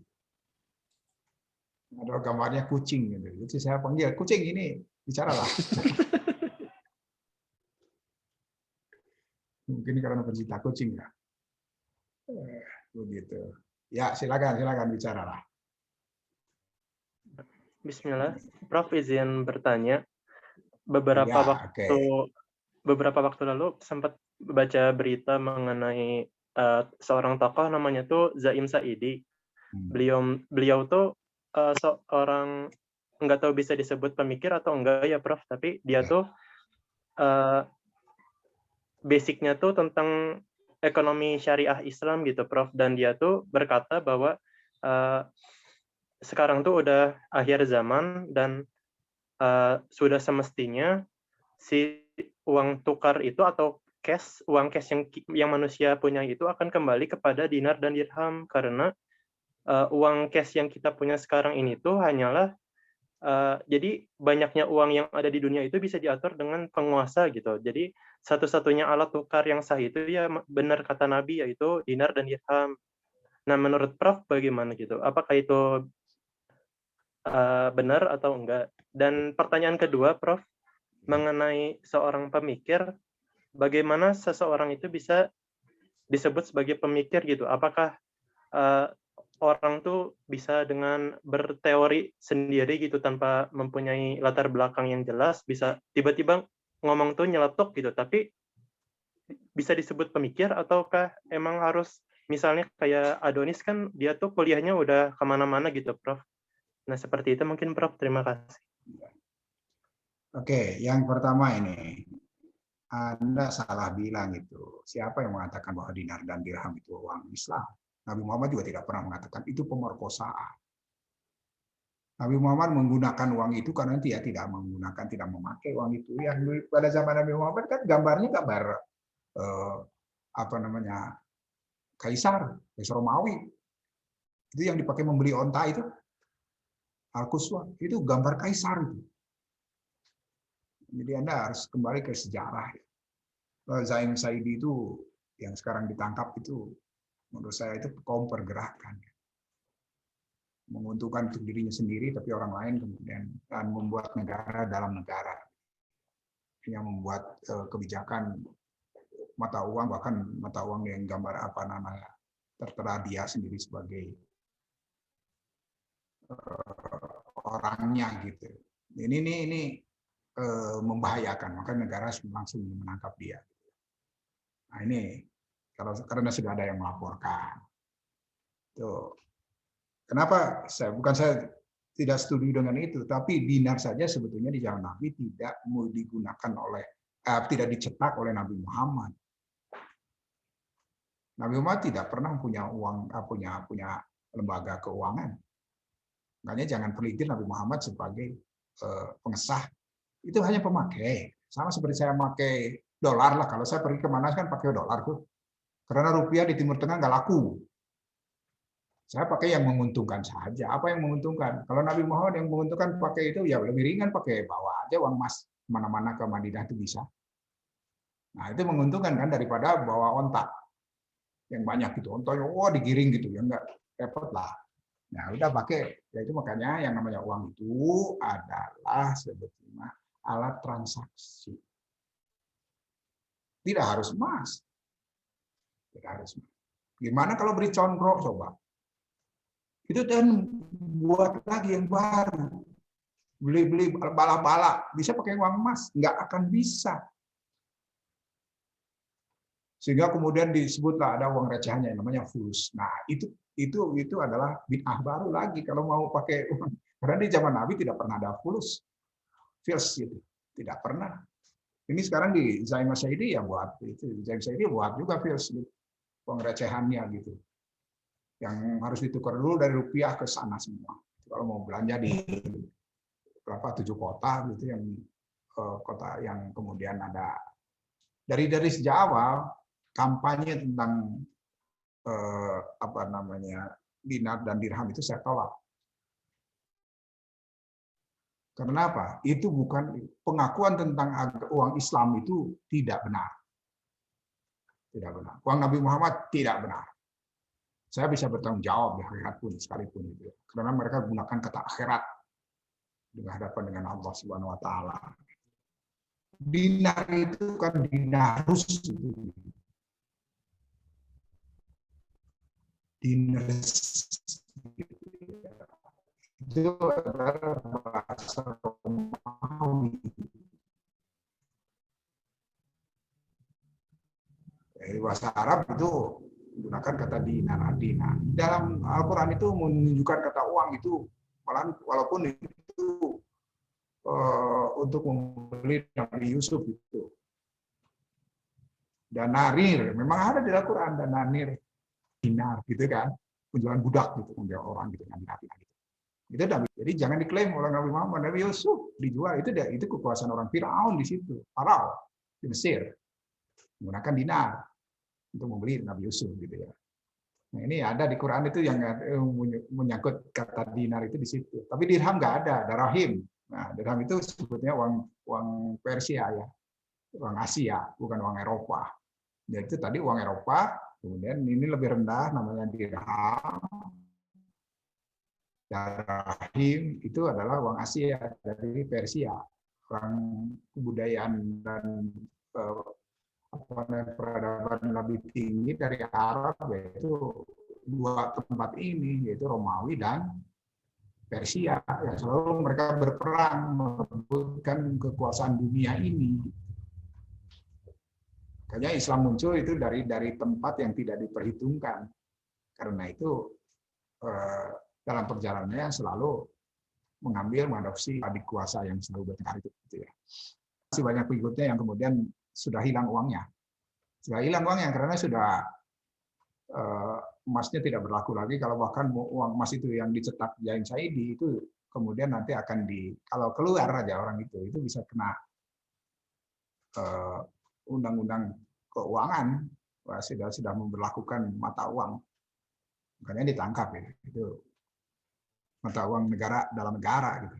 Ada gambarnya kucing gitu. Jadi saya panggil, kucing ini bicaralah. Mungkin karena pencinta kucing ya. Begitu. Ya, silakan bicaralah. Bismillah, Prof izin bertanya. Beberapa waktu lalu sempat baca berita mengenai seorang tokoh namanya tuh Zaim Saidi. Beliau tuh seorang, nggak tahu bisa disebut pemikir atau enggak ya Prof, tapi dia tuh basicnya tuh tentang ekonomi syariah Islam gitu Prof, dan dia tuh berkata bahwa sekarang tuh udah akhir zaman dan sudah semestinya si uang tukar itu atau uang cash yang manusia punya itu akan kembali kepada dinar dan dirham, karena uang cash yang kita punya sekarang ini tuh hanyalah jadi banyaknya uang yang ada di dunia itu bisa diatur dengan penguasa gitu. Jadi satu-satunya alat tukar yang sah itu ya benar kata Nabi, yaitu dinar dan dirham. Nah, menurut Prof bagaimana gitu? Apakah itu benar atau enggak? Dan pertanyaan kedua, Prof, mengenai seorang pemikir, bagaimana seseorang itu bisa disebut sebagai pemikir gitu? Apakah orang tuh bisa dengan berteori sendiri gitu tanpa mempunyai latar belakang yang jelas, bisa tiba-tiba ngomong tuh nyeletuk gitu, tapi bisa disebut pemikir, ataukah emang harus misalnya kayak Adonis kan dia tuh kuliahnya udah kemana-mana gitu, Prof. Nah, seperti itu mungkin, Prof. Terima kasih. Oke, yang pertama ini, Anda salah bilang itu. Siapa yang mengatakan bahwa dinar dan dirham itu uang Islam? Nabi Muhammad juga tidak pernah mengatakan itu pemerkosaan. Nabi Muhammad menggunakan uang itu karena dia tidak memakai uang itu. Yang pada zaman Nabi Muhammad kan gambarnya gambar Kaisar Romawi. Itu yang dipakai membeli onta itu. Al-Quswa, itu gambar kaisar itu. Jadi Anda harus kembali ke sejarah. Zaim Saidi itu yang sekarang ditangkap itu, menurut saya itu kaum pergerakan. Menguntungkan untuk dirinya sendiri, tapi orang lain kemudian membuat negara dalam negara. Yang membuat kebijakan mata uang, bahkan mata uang yang gambar tertera dia sendiri sebagai orangnya gitu. Ini membahayakan, maka negara langsung menangkap dia. Nah ini karena sudah ada yang melaporkan. Tuh. Kenapa saya tidak setuju dengan itu, tapi dinar saja sebetulnya di zaman Nabi tidak tidak dicetak oleh Nabi Muhammad. Nabi Muhammad tidak pernah punya lembaga keuangan. Makanya jangan pelintir Nabi Muhammad sebagai pengesah. Itu hanya pemakai. Sama seperti saya pakai dolar lah. Kalau saya pergi kemana kan pakai dolar tuh. Karena rupiah di Timur Tengah nggak laku. Saya pakai yang menguntungkan saja. Apa yang menguntungkan? Kalau Nabi Muhammad yang menguntungkan pakai itu ya lebih ringan, pakai bawa aja uang emas mana-mana ke Madinah itu bisa. Nah itu menguntungkan kan daripada bawa onta. yang banyak gitu. Contohnya, digiring gitu ya, enggak repot lah. Nah, udah pakai, ya itu makanya yang namanya uang itu adalah sebetulnya alat transaksi. Tidak harus emas. Tidak harus emas. Gimana kalau beli conro coba? Itu kan buat lagi yang baru. Beli bala-bala, bisa pakai uang emas? Nggak akan bisa. Sehingga kemudian disebutlah ada uang recehannya yang namanya fulus. Nah, itu adalah bid'ah baru lagi kalau mau pakai uang. Karena di zaman Nabi tidak pernah ada fulus. Fils gitu. Tidak pernah. Ini sekarang di Zaimah Syaidi ya buat itu. Zaimah Syaidi buat juga fils gitu. Uang recehannya gitu. Yang harus ditukar dulu dari rupiah ke sana semua. Kalau mau belanja di berapa 7 kota gitu yang kota yang kemudian ada dari sejak awal kampanye tentang dinar dan dirham itu saya tolak. Karena apa? Itu bukan pengakuan tentang uang Islam itu tidak benar. Tidak benar. Uang Nabi Muhammad tidak benar. Saya bisa bertanggung jawab di akhirat pun sekalipun itu. Karena mereka gunakan kata akhirat dengan hadapan dengan Allah Subhanahu wa taala. Dinar itu kan dinarus itu. Dinars itu adalah bahasa Romawi. Dari bahasa Arab itu menggunakan kata dinar, dinar. Dalam Al-Quran itu menunjukkan kata uang itu, walaupun itu untuk membeli Nabi Yusuf itu. Dananir, memang ada di Al-Quran dananir, dinar gitu kan, penjualan budak gitu, penjual orang gitu kan, gitu. Itu jadi jangan diklaim oleh Nabi Muhammad, Nabi Yusuf dijual itu kekuasaan orang Firaun di situ, Farao di Mesir menggunakan dinar untuk membeli Nabi Yusuf gitu ya. Nah, ini ada di Quran itu yang menyangkut kata dinar itu di situ. Tapi dirham nggak ada, darahim. Nah, dirham itu sebetulnya uang Persia ya, uang Asia, bukan uang Eropa. Ya, itu tadi uang Eropa, kemudian ini lebih rendah namanya dirham. Darahim itu adalah uang Asia dari Persia, orang kebudayaan dan peradaban lebih tinggi dari Arab, yaitu dua tempat ini, yaitu Romawi dan Persia. Ya, selalu mereka berperang merebutkan kekuasaan dunia ini. Makanya Islam muncul itu dari tempat yang tidak diperhitungkan. Karena itu dalam perjalanannya selalu mengadopsi adik kuasa yang selalu bertengkar itu. Ya. Masih banyak pengikutnya yang kemudian sudah hilang uangnya. Sudah hilang uangnya karena sudah emasnya tidak berlaku lagi. Kalau bahkan uang emas itu yang dicetak Zaim Syaidi itu kemudian nanti akan kalau keluar aja orang itu bisa kena undang-undang keuangan, sudah memberlakukan mata uang. Makanya ditangkap ya. Itu mata uang negara dalam negara gitu.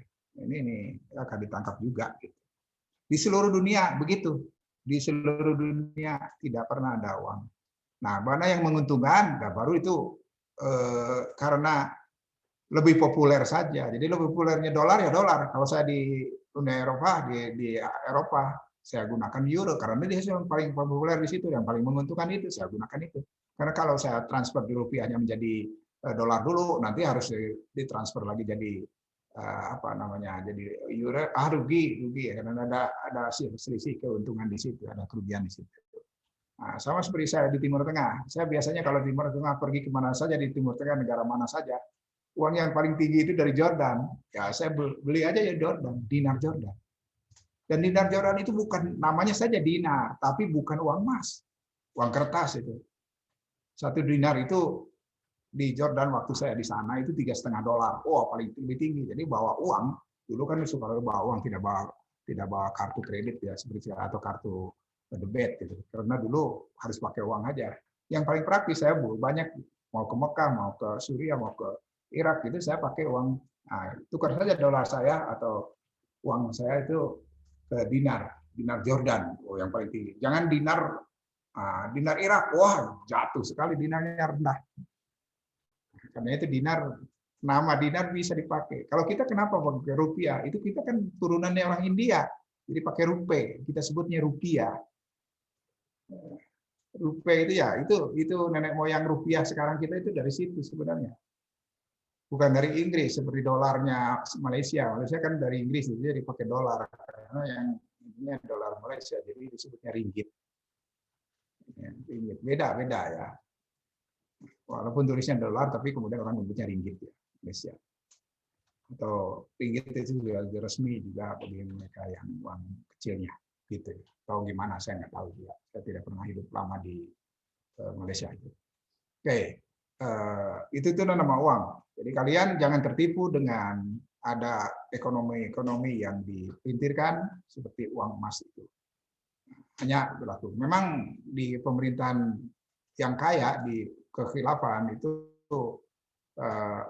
Ini akan ditangkap juga gitu. Di seluruh dunia begitu. Di seluruh dunia tidak pernah ada uang. Nah, mana yang menguntungkan? Nah, baru itu karena lebih populer saja. Jadi lebih populernya dolar ya dolar. Kalau saya di Uni Eropa, di Eropa, saya gunakan euro karena dia yang paling populer di situ, yang paling menguntungkan itu saya gunakan itu. Karena kalau saya transfer di rupiahnya menjadi dolar dulu, nanti harus ditransfer lagi jadi jadi euro, rugi ya, karena ada selisih keuntungan di situ, ada kerugian di situ. Nah, sama seperti saya di Timur Tengah, saya biasanya kalau di Timur Tengah pergi kemana saja di Timur Tengah, negara mana saja, uang yang paling tinggi itu dari Jordan, ya saya beli aja ya Jordan, dinar Jordan. Dan dinar Jordan itu bukan namanya saja dinar, tapi bukan uang emas, uang kertas itu. Satu dinar itu di Jordan waktu saya di sana itu $3,5. Wah, paling tinggi. Jadi bawa uang, dulu kan suka bawa uang, tidak bawa kartu kredit ya seperti atau kartu debit gitu. Karena dulu harus pakai uang aja. Yang paling praktis saya banyak mau ke Mekah, mau ke Suriah, mau ke Irak gitu saya pakai uang. Nah, tukar saja dolar saya atau uang saya itu ke dinar Jordan. Oh, yang paling tinggi. Jangan dinar Dinar Irak, wah jatuh sekali, dinarnya rendah. Karena itu nama dinar bisa dipakai. Kalau kita kenapa pakai rupiah? Itu kita kan turunannya orang India, jadi pakai rupiah. Kita sebutnya rupiah. Rupiah itu ya, itu nenek moyang rupiah sekarang kita itu dari situ sebenarnya. Bukan dari Inggris seperti dolarnya Malaysia. Malaysia kan dari Inggris, jadi pakai dolar. Karena yang ini dolar Malaysia, jadi disebutnya ringgit. Beda ya. Walaupun tulisnya dolar, tapi kemudian orang menyebutnya ringgit ya, Malaysia. Atau ringgit itu juga resmi juga bagi mereka yang uang kecilnya, gitu. Tahu gimana? Saya nggak tahu juga. Saya tidak pernah hidup lama di Malaysia itu. Oke, itu nama uang. Jadi kalian jangan tertipu dengan ada ekonomi yang dipintirkan seperti uang emas itu. Hanya berlaku. Memang di pemerintahan yang kaya di kekhilafan itu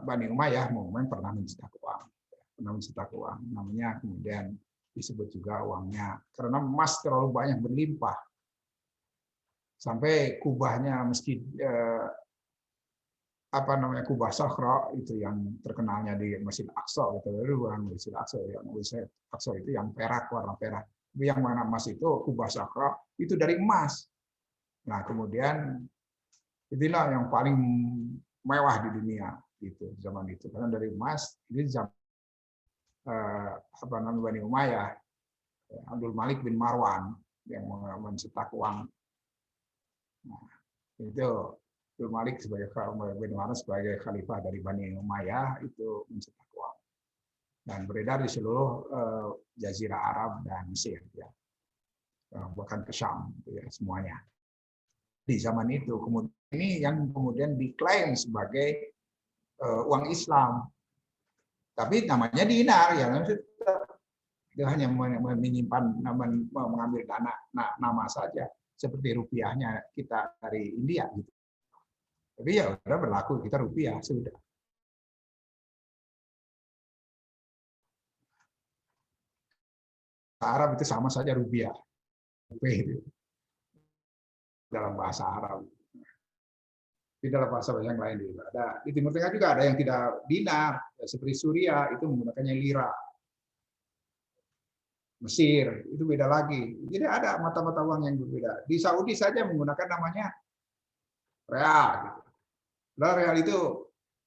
Bani Umayyah memang pernah mencetak uang, namanya kemudian disebut juga uangnya karena emas terlalu banyak berlimpah sampai kubahnya masjid kubah Sakhra itu yang terkenalnya di Masjid Aqsa itu Masjid Aqsa itu yang perak, warna perak. Yang mana emas itu kubah Sakhra itu dari emas. Nah, kemudian itulah yang paling mewah di dunia gitu zaman itu karena dari emas. Ini zaman Bani Umayyah, Abdul Malik bin Marwan yang mencetak uang. Nah, itu Abdul Malik bin Marwan sebagai khalifah dari Bani Umayyah itu mencetak uang dan beredar di seluruh Jazirah Arab dan Mesir ya, bahkan ke Syam ya, semuanya. Di zaman itu kemudian ini yang kemudian diklaim sebagai uang Islam, tapi namanya dinar ya, itu hanya menyimpan mengambil nama saja seperti rupiahnya kita dari India gitu. Tapi ya udah berlaku kita rupiah sudah. Arab itu sama saja rupiah. Itu dalam bahasa Arab. Di dalam bahasa yang lain juga ada. Di Timur Tengah juga ada yang tidak dinar, ya, seperti Suriah itu menggunakannya lira. Mesir itu beda lagi. Jadi ada mata-mata uang yang berbeda. Di Saudi saja menggunakan namanya real. Gitu. Nah, real itu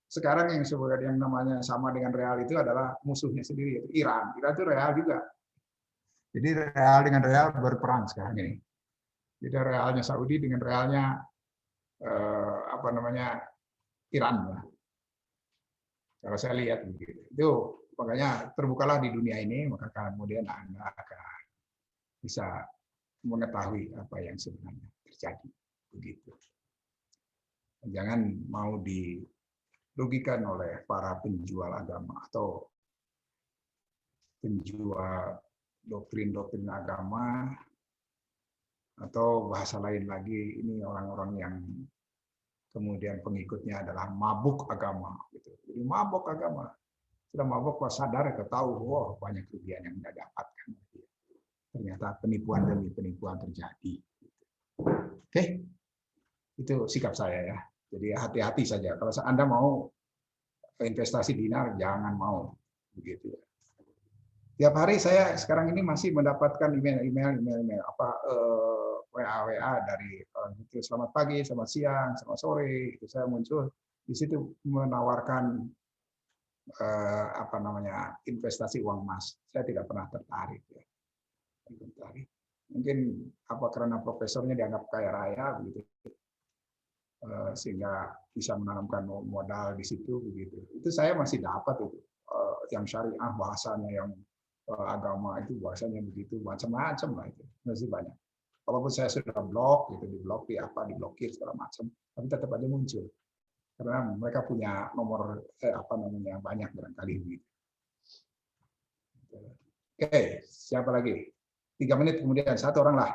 sekarang yang namanya sama dengan real itu adalah musuhnya sendiri, yaitu Iran. Iran itu real juga. Jadi real dengan real berperang sekarang ini. Jadi realnya Saudi dengan realnya Iran lah. Kalau saya lihat begitu. Itu makanya terbukalah di dunia ini, maka kemudian Anda akan bisa mengetahui apa yang sebenarnya terjadi begitu. Jangan mau dirugikan oleh para penjual agama atau penjual doktrin-doktrin agama, atau bahasa lain lagi ini orang-orang yang kemudian pengikutnya adalah mabuk agama. Gitu. Jadi mabuk agama. Sudah mabuk pas sadar tahu, wah banyak kerugian yang Anda dapatkan. Ternyata penipuan demi penipuan terjadi. Oke, itu sikap saya ya. Jadi hati-hati saja. Kalau Anda mau investasi dinar, jangan mau begitu. Tiap hari saya sekarang ini masih mendapatkan email WA dari selamat pagi, selamat siang, selamat sore. Itu saya muncul di situ menawarkan investasi uang emas. Saya tidak pernah tertarik. Ya. Mungkin karena profesornya dianggap kaya raya begitu, sehingga bisa menanamkan modal di situ begitu. Itu saya masih dapat itu yang syariah bahasanya yang agama itu bahasanya begitu macam-macam lah itu masih banyak. Walaupun saya sudah blok gitu, diblokir segala macam, tapi tetap aja muncul karena mereka punya nomor banyak barangkali begitu. Oke, siapa lagi? 3 menit kemudian satu orang lah.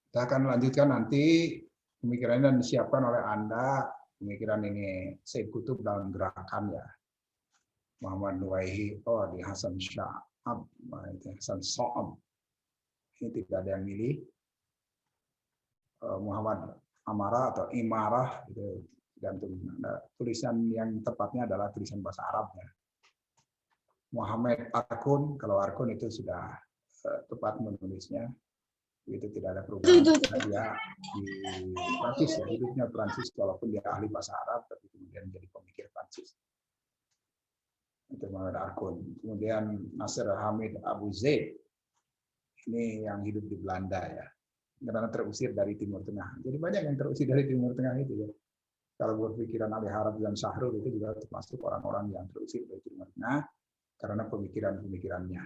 Kita akan lanjutkan nanti. Pemikiran ini disiapkan oleh Anda, pemikiran ini Sayyid Qutb dalam gerakan ya. Muhammad Nuwaihi, di Hasan Sya'ab, Hasan So'ab. Ini tidak ada yang milih. Muhammad Amara atau Imarah, itu gantung. Nah, tulisan yang tepatnya adalah tulisan bahasa Arabnya. Muhammad Arkun, kalau Arkun itu sudah tepat menulisnya, itu tidak ada perubahan. Dia di Prancis ya, hidupnya Prancis, walaupun dia ahli bahasa Arab, tapi kemudian jadi pemikir Prancis. Itu Muhammad Arkun. Kemudian Nasir Hamid Abu Zaid, ini yang hidup di Belanda ya, karena terusir dari Timur Tengah. Jadi banyak yang terusir dari Timur Tengah itu ya. Kalau berpikiran Ali Harab dan Syahrul itu juga termasuk orang-orang yang terusir dari Timur Tengah karena pemikiran-pemikirannya.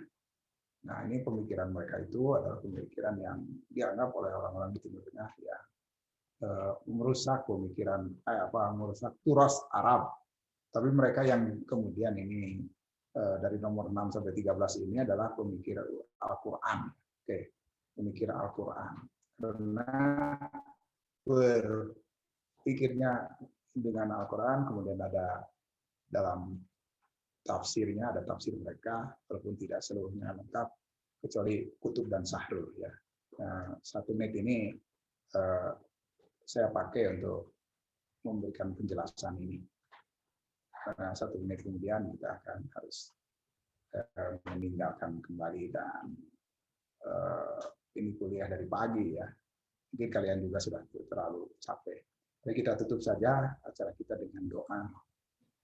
Nah, ini pemikiran mereka itu adalah pemikiran yang dianggap oleh orang-orang di Timur Tengah ya merusak pemikiran merusak turas Arab. Tapi mereka yang kemudian ini dari nomor 6 sampai 13 ini adalah pemikir Al-Qur'an. Oke, pemikir Al-Qur'an. Karena berpikirnya dengan Al-Qur'an, kemudian ada dalam tafsirnya, ada tafsir mereka, walaupun tidak seluruhnya lengkap, kecuali Kutub dan Sahrul ya. Nah, 1 menit ini saya pakai untuk memberikan penjelasan ini. Karena 1 menit kemudian kita akan harus meninggalkan kembali dan ini kuliah dari pagi ya. Mungkin kalian juga sudah terlalu capek. Jadi kita tutup saja acara kita dengan doa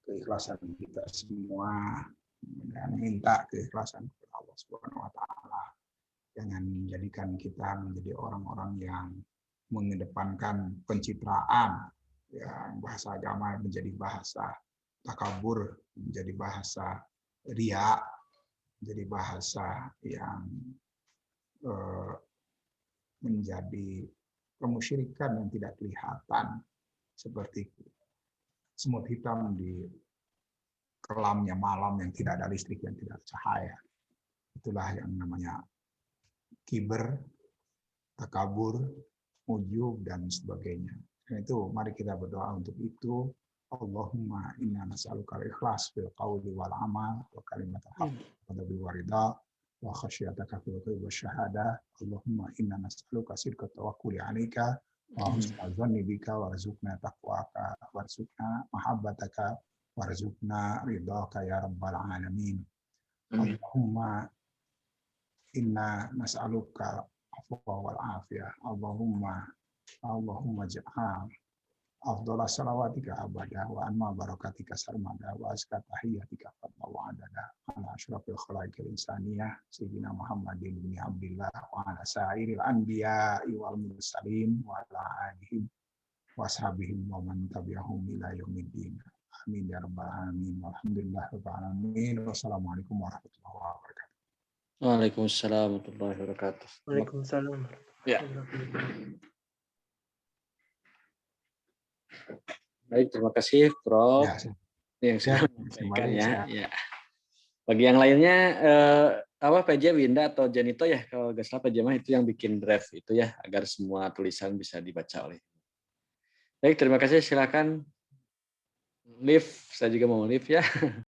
keikhlasan kita semua dan minta keikhlasan kepada Allah Subhanahu wa taala. Jangan menjadikan kita menjadi orang-orang yang mengedepankan pencitraan, yang bahasa agama menjadi bahasa takabur, menjadi bahasa riya, menjadi bahasa yang menjadi kemusyrikan yang tidak kelihatan seperti semut hitam di kelamnya malam yang tidak ada listrik, yang tidak ada cahaya. Itulah yang namanya kiber, takabur, ujub, dan sebagainya. Dan itu mari kita berdoa untuk itu. Allahumma inna nas'aluka al-ikhlas fil qawli wal amal wa kalimatul haqq wa bil warida wa khasyataka fil ghaibi wasyahada. Allahumma inna nas'aluka sidqa tawakkuli 'alaika wa husna dhanni bika warzuqna taqwaka warzuqna mahabbataka warzuqna ridhaka ya rabbal alamin. Allahumma inna nas'aluka afwa wal afiyah. Allahumma ja'al afdhalas salawatika abada wa anma barakatika sarmada wa azka tahiyatika fadla wa adada ala asyrafil khalaiqil insaniyah sayyidina Muhammadin bin Abdillah wa ala sa'iril anbiya'i wal mursalin wa ala alihim wa ashabihim wa man tabi'ahum ila yaumiddin. Amin ya rabbal alamin. Walhamdulillahirabbil alamin. Wassalamualaikum warahmatullahi wabarakatuh. Waalaikumsalam warahmatullahi wabarakatuh. Waalaikumsalam. Ya. Baik, terima kasih Prof. Yang sudah menyampaikan ya. Bagi yang lainnya PJ Winda atau Janito ya, kalau nggak salah PJ mah itu yang bikin draft itu ya, agar semua tulisan bisa dibaca oleh. Baik, terima kasih, silakan live, saya juga mau live ya.